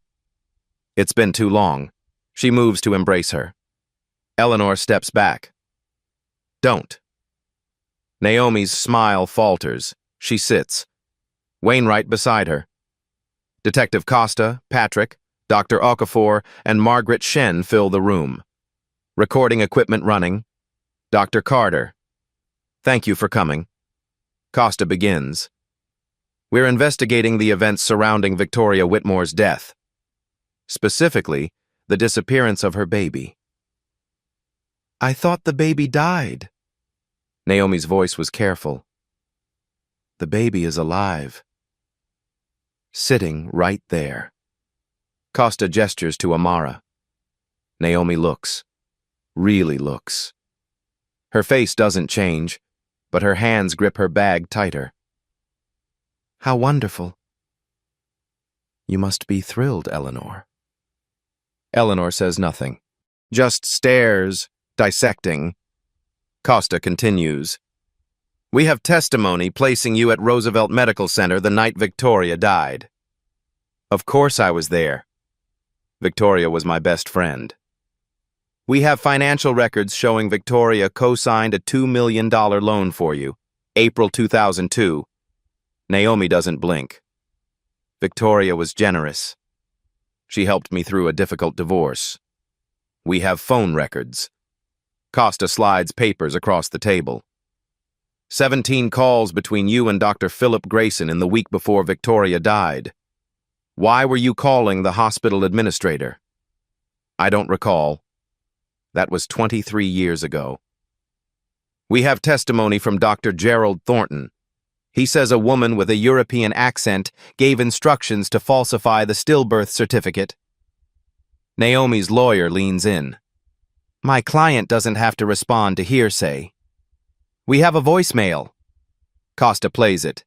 It's been too long. She moves to embrace her. Eleanor steps back. Don't. Naomi's smile falters. She sits. Wainwright beside her. Detective Costa, Patrick, Dr. Okafor, and Margaret Shen fill the room. Recording equipment running. Dr. Carter. Thank you for coming. Costa begins. We're investigating the events surrounding Victoria Whitmore's death. Specifically, the disappearance of her baby. I thought the baby died. Naomi's voice was careful. The baby is alive. Sitting right there. Costa gestures to Amara. Naomi looks. Really looks. Her face doesn't change, but her hands grip her bag tighter. How wonderful. You must be thrilled, Eleanor. Eleanor says nothing, just stares, dissecting. Costa continues. We have testimony placing you at Roosevelt Medical Center the night Victoria died. Of course I was there. Victoria was my best friend. We have financial records showing Victoria co-signed a $2 million loan for you, April 2002. Naomi doesn't blink. Victoria was generous. She helped me through a difficult divorce. We have phone records. Costa slides papers across the table. 17 calls between you and Dr. Philip Grayson in the week before Victoria died. Why were you calling the hospital administrator? I don't recall. That was 23 years ago. We have testimony from Dr. Gerald Thornton. He says a woman with a European accent gave instructions to falsify the stillbirth certificate. Naomi's lawyer leans in. My client doesn't have to respond to hearsay. We have a voicemail. Costa plays it.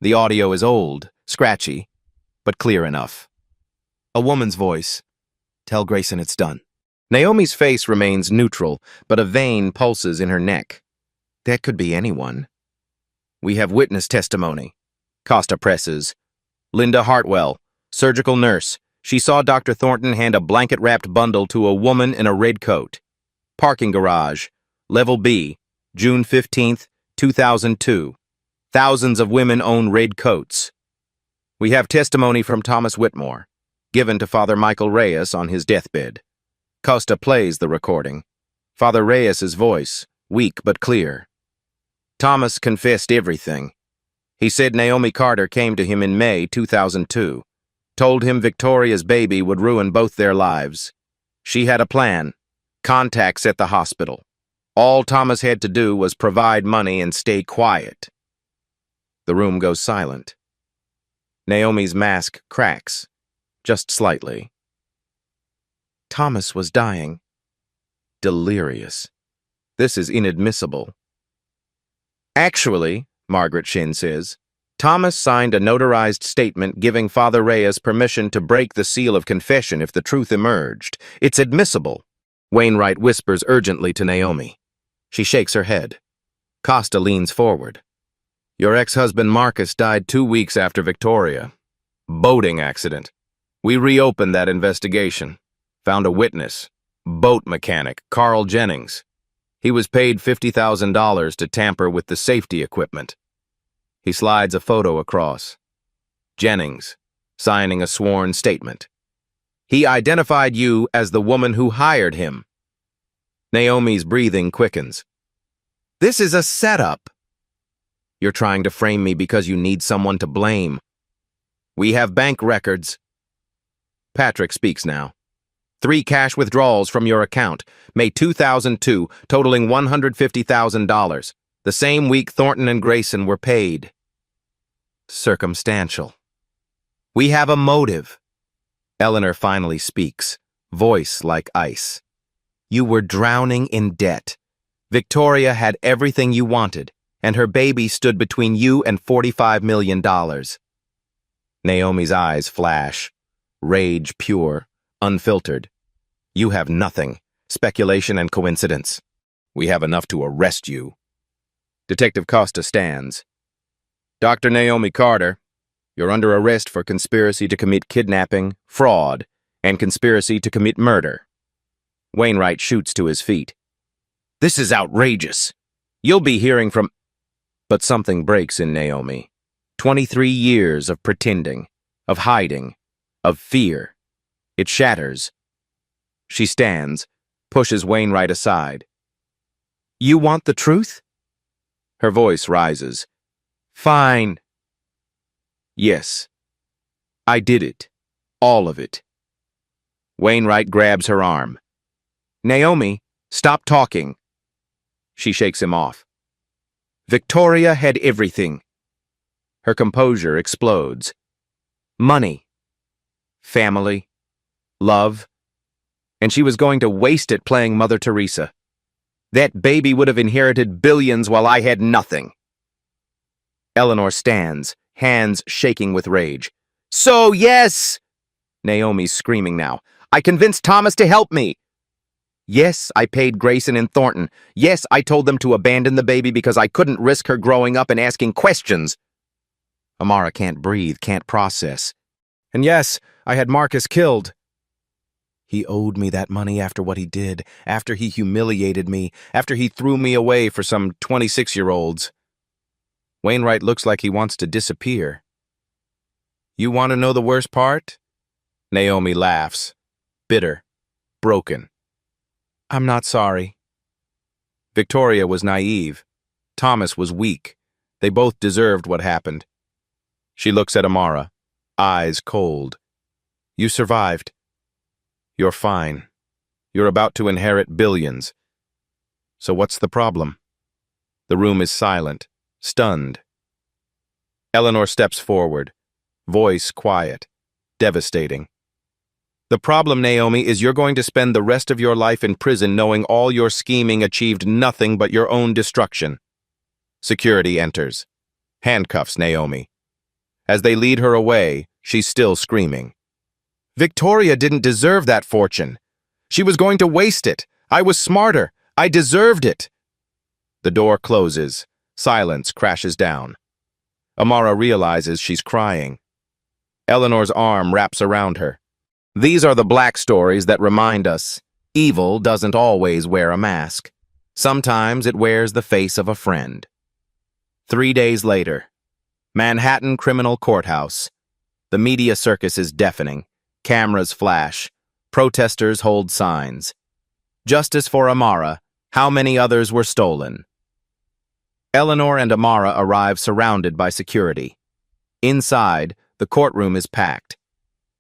The audio is old, scratchy, but clear enough. A woman's voice. Tell Grayson it's done. Naomi's face remains neutral, but a vein pulses in her neck. That could be anyone. We have witness testimony. Costa presses. Linda Hartwell, surgical nurse. She saw Dr. Thornton hand a blanket-wrapped bundle to a woman in a red coat. Parking garage, level B, June 15, 2002. Thousands of women own red coats. We have testimony from Thomas Whitmore, given to Father Michael Reyes on his deathbed. Costa plays the recording. Father Reyes's voice, weak but clear. Thomas confessed everything. He said Naomi Carter came to him in May 2002, told him Victoria's baby would ruin both their lives. She had a plan, contacts at the hospital. All Thomas had to do was provide money and stay quiet. The room goes silent. Naomi's mask cracks, just slightly. Thomas was dying. Delirious. This is inadmissible. Actually, Margaret Shen says, Thomas signed a notarized statement giving Father Reyes permission to break the seal of confession if the truth emerged. It's admissible. Wainwright whispers urgently to Naomi. She shakes her head. Costa leans forward. Your ex-husband Marcus died 2 weeks after Victoria. Boating accident. We reopened that investigation. Found a witness. Boat mechanic, Carl Jennings. He was paid $50,000 to tamper with the safety equipment. He slides a photo across. Jennings, signing a sworn statement. He identified you as the woman who hired him. Naomi's breathing quickens. This is a setup. You're trying to frame me because you need someone to blame. We have bank records. Patrick speaks now. 3 cash withdrawals from your account, May 2002, totaling $150,000. The same week Thornton and Grayson were paid. Circumstantial. We have a motive. Eleanor finally speaks, voice like ice. You were drowning in debt. Victoria had everything you wanted, and her baby stood between you and $45 million. Naomi's eyes flash, rage pure, unfiltered. You have nothing, speculation and coincidence. We have enough to arrest you. Detective Costa stands. Dr. Naomi Carter, you're under arrest for conspiracy to commit kidnapping, fraud, and conspiracy to commit murder. Wainwright shoots to his feet. This is outrageous. You'll be hearing from... But something breaks in Naomi. 23 years of pretending, of hiding, of fear. It shatters. She stands, pushes Wainwright aside. You want the truth? Her voice rises. Fine. Yes. I did it. All of it. Wainwright grabs her arm. Naomi, stop talking. She shakes him off. Victoria had everything. Her composure explodes. Money. Family. Love. And she was going to waste it playing Mother Teresa. That baby would have inherited billions while I had nothing. Eleanor stands, hands shaking with rage. So, yes! Naomi's screaming now. I convinced Thomas to help me. Yes, I paid Grayson and Thornton. Yes, I told them to abandon the baby because I couldn't risk her growing up and asking questions. Amara can't breathe, can't process. And yes, I had Marcus killed. He owed me that money after what he did, after he humiliated me, after he threw me away for some 26-year-olds. Wainwright looks like he wants to disappear. You want to know the worst part? Naomi laughs, bitter, broken. I'm not sorry. Victoria was naive. Thomas was weak. They both deserved what happened. She looks at Amara, eyes cold. You survived. You're fine. You're about to inherit billions. So what's the problem? The room is silent, stunned. Eleanor steps forward, voice quiet, devastating. The problem, Naomi, is you're going to spend the rest of your life in prison knowing all your scheming achieved nothing but your own destruction. Security enters. Handcuffs Naomi. As they lead her away, she's still screaming. Victoria didn't deserve that fortune. She was going to waste it. I was smarter. I deserved it. The door closes. Silence crashes down. Amara realizes she's crying. Eleanor's arm wraps around her. These are the black stories that remind us evil doesn't always wear a mask. Sometimes it wears the face of a friend. 3 days later, Manhattan Criminal Courthouse. The media circus is deafening. Cameras flash. Protesters hold signs. Justice for Amara. How many others were stolen? Eleanor and Amara arrive surrounded by security. Inside, the courtroom is packed.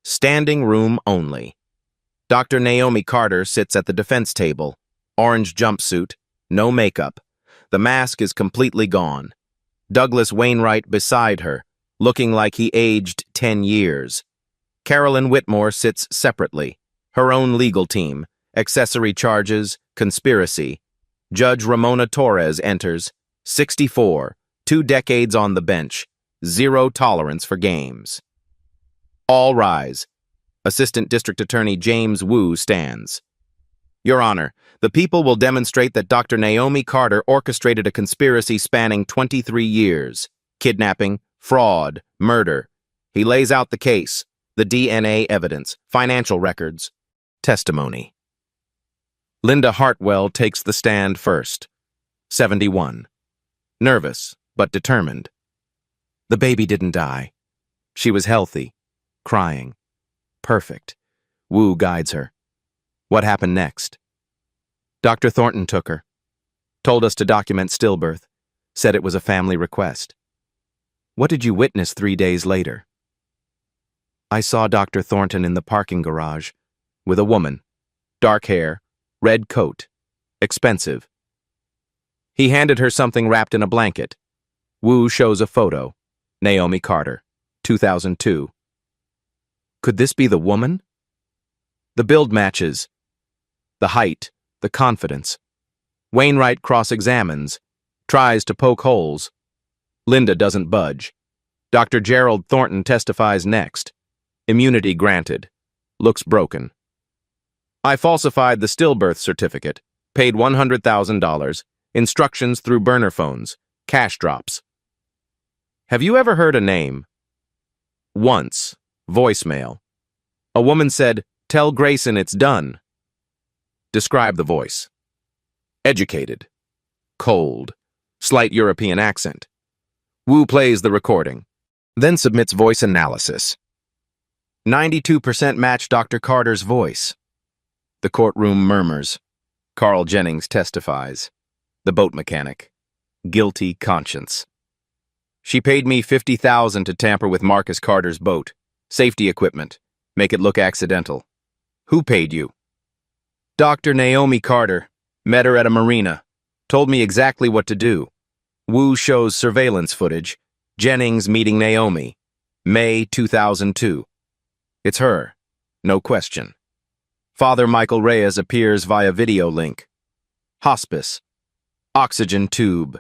Standing room only. Dr. Naomi Carter sits at the defense table. Orange jumpsuit, no makeup. The mask is completely gone. Douglas Wainwright beside her, looking like he aged 10 years. Carolyn Whitmore sits separately. Her own legal team. Accessory charges, conspiracy. Judge Ramona Torres enters. 64, 2 decades on the bench. Zero tolerance for games. All rise. Assistant District Attorney James Wu stands. Your Honor, the people will demonstrate that Dr. Naomi Carter orchestrated a conspiracy spanning 23 years. Kidnapping, fraud, murder. He lays out the case, the DNA evidence, financial records, testimony. Linda Hartwell takes the stand first. 71. Nervous, but determined. The baby didn't die. She was healthy. Crying. Perfect. Wu guides her. What happened next? Dr. Thornton took her. Told us to document stillbirth. Said it was a family request. What did you witness 3 days later? I saw Dr. Thornton in the parking garage with a woman. Dark hair, red coat. Expensive. He handed her something wrapped in a blanket. Wu shows a photo. Naomi Carter, 2002. Could this be the woman? The build matches. The height, the confidence. Wainwright cross-examines, tries to poke holes. Linda doesn't budge. Dr. Gerald Thornton testifies next. Immunity granted. Looks broken. I falsified the stillbirth certificate, paid $100,000, instructions through burner phones, cash drops. Have you ever heard a name? Once. Voicemail. A woman said, "Tell Grayson it's done." Describe the voice. Educated. Cold. Slight European accent. Wu plays the recording, then submits voice analysis. 92% match Dr. Carter's voice. The courtroom murmurs. Carl Jennings testifies. The boat mechanic. Guilty conscience. She paid me $50,000 to tamper with Marcus Carter's boat. Safety equipment. Make it look accidental. Who paid you? Dr. Naomi Carter. Met her at a marina. Told me exactly what to do. Wu shows surveillance footage. Jennings meeting Naomi. May 2002. It's her. No question. Father Michael Reyes appears via video link. Hospice. Oxygen tube.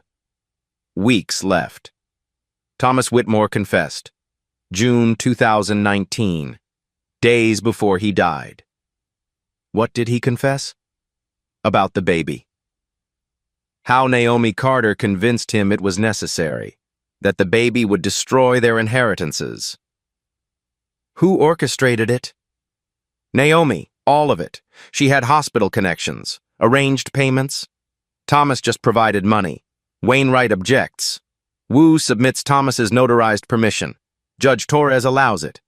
Weeks left. Thomas Whitmore confessed. June 2019. Days before he died. What did he confess? About the baby. How Naomi Carter convinced him it was necessary, that the baby would destroy their inheritances. Who orchestrated it? Naomi, all of it. She had hospital connections, arranged payments. Thomas just provided money. Wainwright objects. Wu submits Thomas's notarized permission. Judge Torres allows it.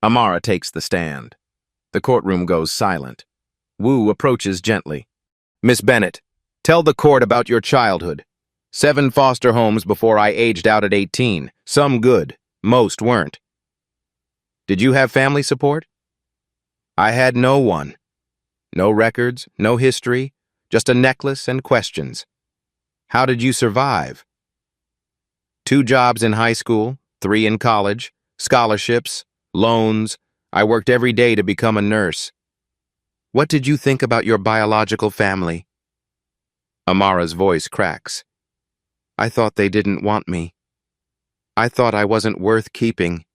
Amara takes the stand. The courtroom goes silent. Wu approaches gently. Miss Bennett, tell the court about your childhood. 7 foster homes before I aged out at 18. Some good, most weren't. Did you have family support? I had no one. No records, no history, just a necklace and questions. How did you survive? 2 jobs in high school, 3 in college, scholarships, loans. I worked every day to become a nurse. What did you think about your biological family? Amara's voice cracks. I thought they didn't want me. I thought I wasn't worth keeping.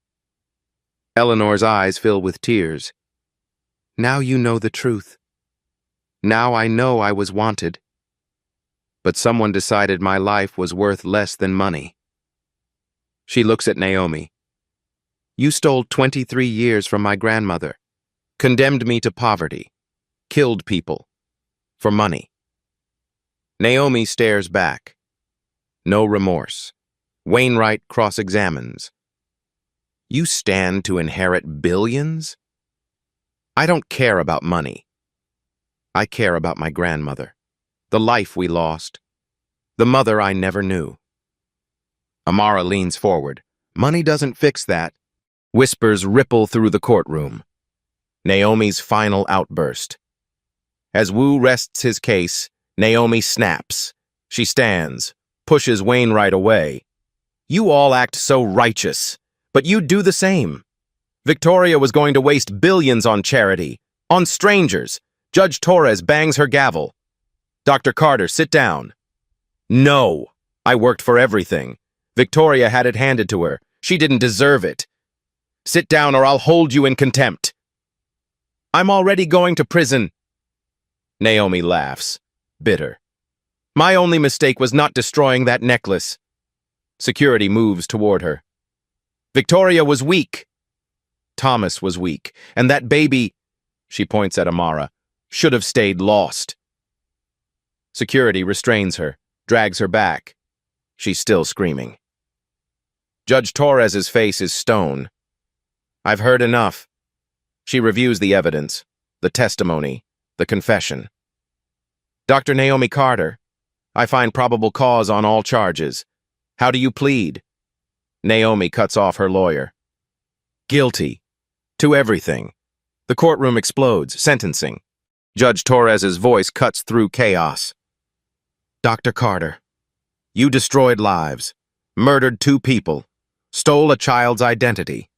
Eleanor's eyes fill with tears. Now you know the truth. Now I know I was wanted. But someone decided my life was worth less than money. She looks at Naomi. You stole 23 years from my grandmother, condemned me to poverty, killed people, for money. Naomi stares back. No remorse. Wainwright cross-examines. You stand to inherit billions? I don't care about money. I care about my grandmother, the life we lost, the mother I never knew. Amara leans forward. Money doesn't fix that. Whispers ripple through the courtroom. Naomi's final outburst. As Wu rests his case, Naomi snaps. She stands, pushes Wainwright away. You all act so righteous, but you'd do the same. Victoria was going to waste billions on charity, on strangers. Judge Torres bangs her gavel. Dr. Carter, sit down. No, I worked for everything. Victoria had it handed to her. She didn't deserve it. Sit down or I'll hold you in contempt. I'm already going to prison. Naomi laughs, bitter. My only mistake was not destroying that necklace. Security moves toward her. Victoria was weak. Thomas was weak, and that baby, she points at Amara, should have stayed lost. Security restrains her, drags her back. She's still screaming. Judge Torres's face is stone. I've heard enough. She reviews the evidence, the testimony, the confession. Dr. Naomi Carter, I find probable cause on all charges. How do you plead? Naomi cuts off her lawyer. Guilty. To everything. The courtroom explodes, sentencing. Judge Torres's voice cuts through chaos. Dr. Carter, you destroyed lives, murdered 2 people, stole a child's identity,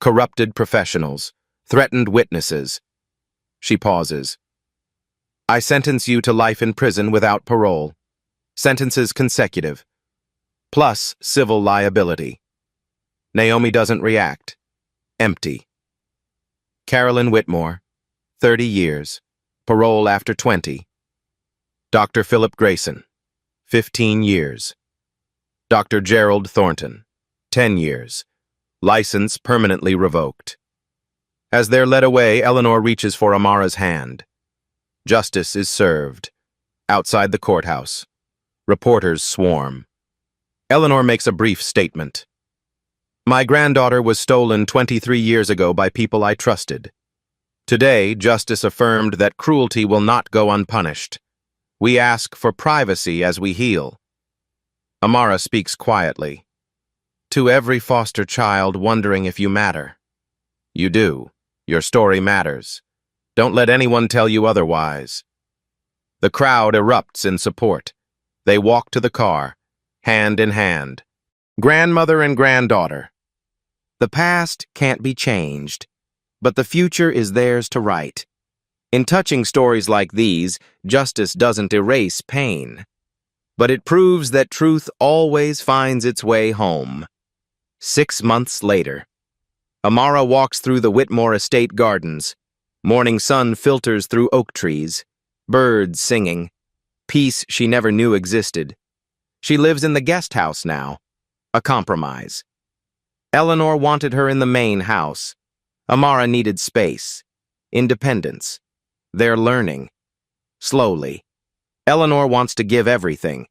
corrupted professionals, threatened witnesses. She pauses. I sentence you to life in prison without parole. Sentences consecutive. Plus civil liability. Naomi doesn't react. Empty. Carolyn Whitmore, 30 years. Parole after 20. Dr. Philip Grayson, 15 years. Dr. Gerald Thornton, 10 years. License permanently revoked. As they're led away, Eleanor reaches for Amara's hand. Justice is served. Outside the courthouse. Reporters swarm. Eleanor makes a brief statement. My granddaughter was stolen 23 years ago by people I trusted. Today, justice affirmed that cruelty will not go unpunished. We ask for privacy as we heal. Amara speaks quietly. To every foster child wondering if you matter. You do. Your story matters. Don't let anyone tell you otherwise. The crowd erupts in support. They walk to the car, hand in hand. Grandmother and granddaughter. The past can't be changed, but the future is theirs to write. In touching stories like these, justice doesn't erase pain, but it proves that truth always finds its way home. 6 months later, Amara walks through the Whitmore estate gardens. Morning sun filters through oak trees, birds singing, peace she never knew existed. She lives in the guest house now, a compromise. Eleanor wanted her in the main house. Amara needed space, independence. They're learning. Slowly. Eleanor wants to give everything.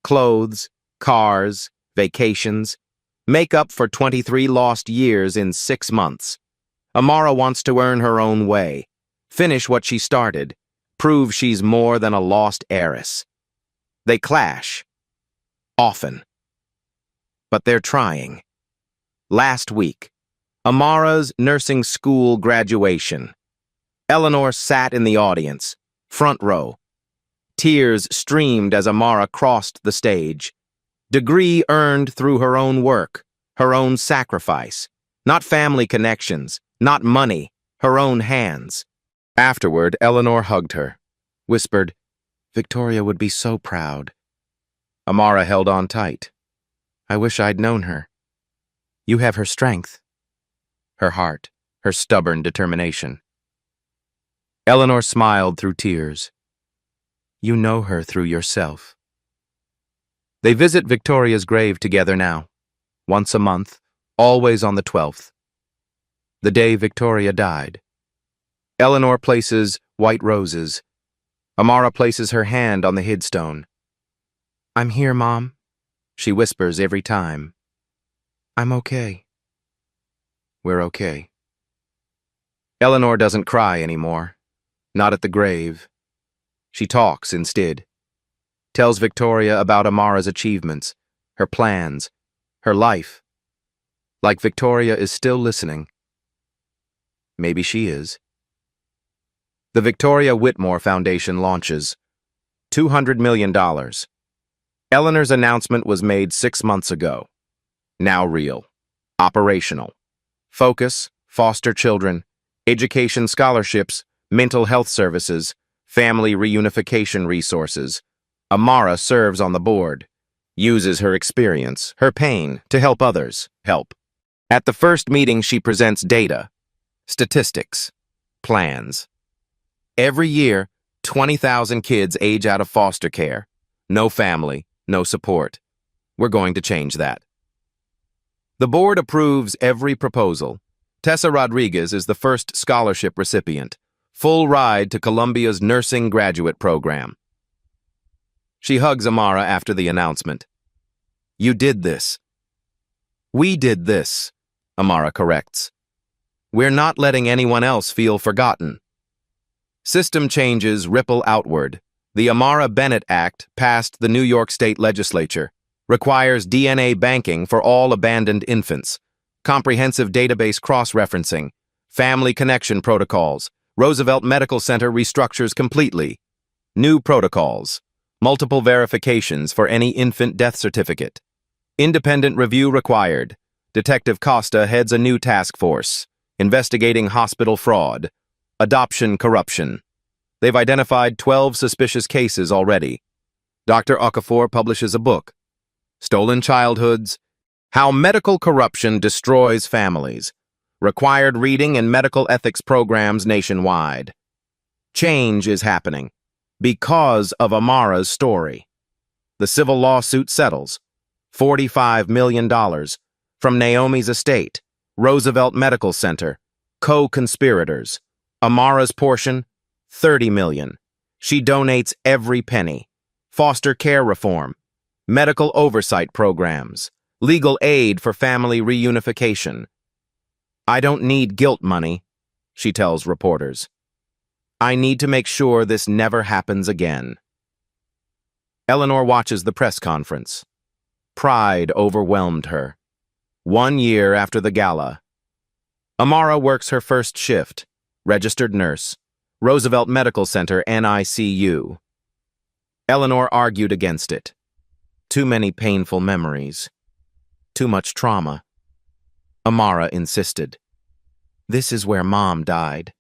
Clothes, cars, vacations. Make up for 23 lost years in 6 months. Amara wants to earn her own way. Finish what she started. Prove she's more than a lost heiress. They clash. Often. But they're trying. Last week, Amara's nursing school graduation. Eleanor sat in the audience, front row. Tears streamed as Amara crossed the stage. Degree earned through her own work, her own sacrifice. Not family connections, not money, her own hands. Afterward, Eleanor hugged her, whispered, Victoria would be so proud. Amara held on tight. I wish I'd known her. You have her strength, her heart, her stubborn determination. Eleanor smiled through tears. You know her through yourself. They visit Victoria's grave together now, once a month, always on the 12th. The day Victoria died. Eleanor places white roses. Amara places her hand on the headstone. I'm here, Mom, she whispers every time. I'm okay. We're okay. Eleanor doesn't cry anymore, not at the grave. She talks instead. Tells Victoria about Amara's achievements, her plans, her life. Like Victoria is still listening. Maybe she is. The Victoria Whitmore Foundation launches. $200 million. Eleanor's announcement was made 6 months ago. Now real. Operational. Focus, foster children, education scholarships, mental health services, family reunification resources. Amara serves on the board. Uses her experience, her pain, to help others help. At the first meeting, she presents data, statistics, plans. Every year, 20,000 kids age out of foster care. No family, no support. We're going to change that. The board approves every proposal. Tessa Rodriguez is the first scholarship recipient. Full ride to Columbia's nursing graduate program. She hugs Amara after the announcement. You did this. We did this, Amara corrects. We're not letting anyone else feel forgotten. System changes ripple outward. The Amara Bennett Act passed the New York State Legislature. Requires DNA banking for all abandoned infants. Comprehensive database cross-referencing. Family connection protocols. Roosevelt Medical Center restructures completely. New protocols. Multiple verifications for any infant death certificate. Independent review required. Detective Costa heads a new task force. Investigating hospital fraud. Adoption corruption. They've identified 12 suspicious cases already. Dr. Okafor publishes a book. Stolen Childhoods. How Medical Corruption Destroys Families. Required reading in medical ethics programs nationwide. Change is happening because of Amara's story. The civil lawsuit settles. $45 million from Naomi's estate, Roosevelt Medical Center, co-conspirators. Amara's portion, $30 million. She donates every penny. Foster care reform, medical oversight programs, legal aid for family reunification. I don't need guilt money, she tells reporters. I need to make sure this never happens again. Eleanor watches the press conference. Pride overwhelmed her. 1 year after the gala. Amara works her first shift, registered nurse, Roosevelt Medical Center, NICU. Eleanor argued against it. Too many painful memories. Too much trauma. Amara insisted. This is where Mom died.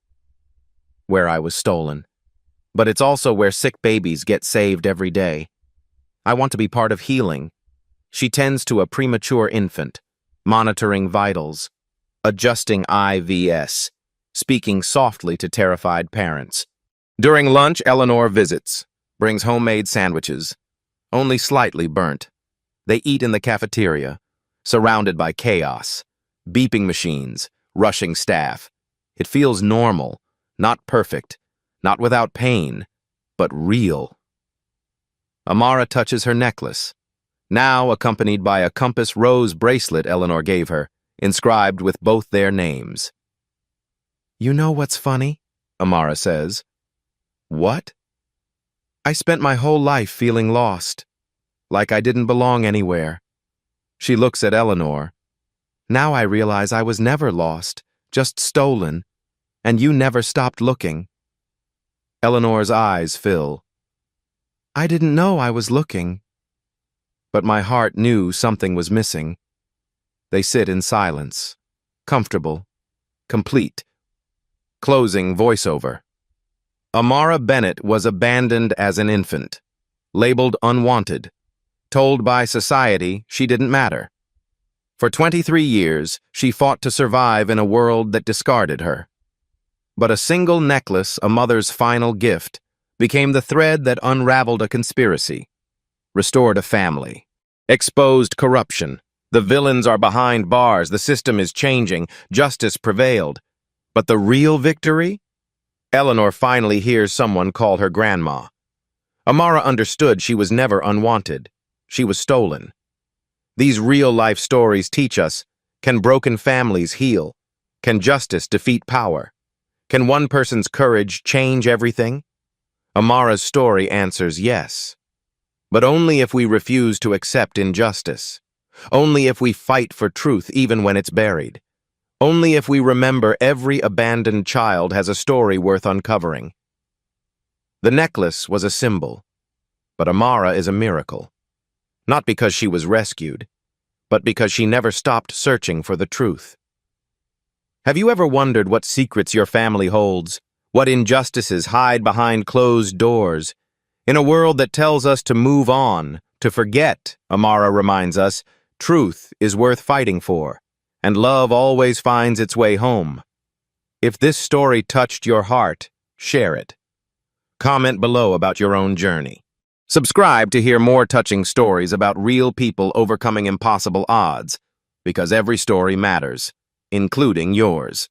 Where I was stolen. But it's also where sick babies get saved every day. I want to be part of healing. She tends to a premature infant, monitoring vitals, adjusting IVs, speaking softly to terrified parents. During lunch, Eleanor visits, brings homemade sandwiches, only slightly burnt. They eat in the cafeteria, surrounded by chaos, beeping machines, rushing staff. It feels normal, not perfect, not without pain, but real. Amara touches her necklace, now accompanied by a compass rose bracelet Eleanor gave her, inscribed with both their names. You know what's funny? Amara says. What? I spent my whole life feeling lost, like I didn't belong anywhere. She looks at Eleanor. Now I realize I was never lost, just stolen, and you never stopped looking. Eleanor's eyes fill. I didn't know I was looking. But my heart knew something was missing. They sit in silence, comfortable, complete. Closing voiceover. Amara Bennett was abandoned as an infant, labeled unwanted, told by society she didn't matter. For 23 years, she fought to survive in a world that discarded her. But a single necklace, a mother's final gift, became the thread that unraveled a conspiracy, restored a family, exposed corruption. The villains are behind bars, the system is changing, justice prevailed. But the real victory? Eleanor finally hears someone call her grandma. Amara understood she was never unwanted. She was stolen. These real-life stories teach us, can broken families heal? Can justice defeat power? Can one person's courage change everything? Amara's story answers yes. But only if we refuse to accept injustice. Only if we fight for truth even when it's buried. Only if we remember every abandoned child has a story worth uncovering. The necklace was a symbol, but Amara is a miracle. Not because she was rescued, but because she never stopped searching for the truth. Have you ever wondered what secrets your family holds? What injustices hide behind closed doors? In a world that tells us to move on, to forget, Amara reminds us, truth is worth fighting for, and love always finds its way home. If this story touched your heart, share it. Comment below about your own journey. Subscribe to hear more touching stories about real people overcoming impossible odds, because every story matters, including yours.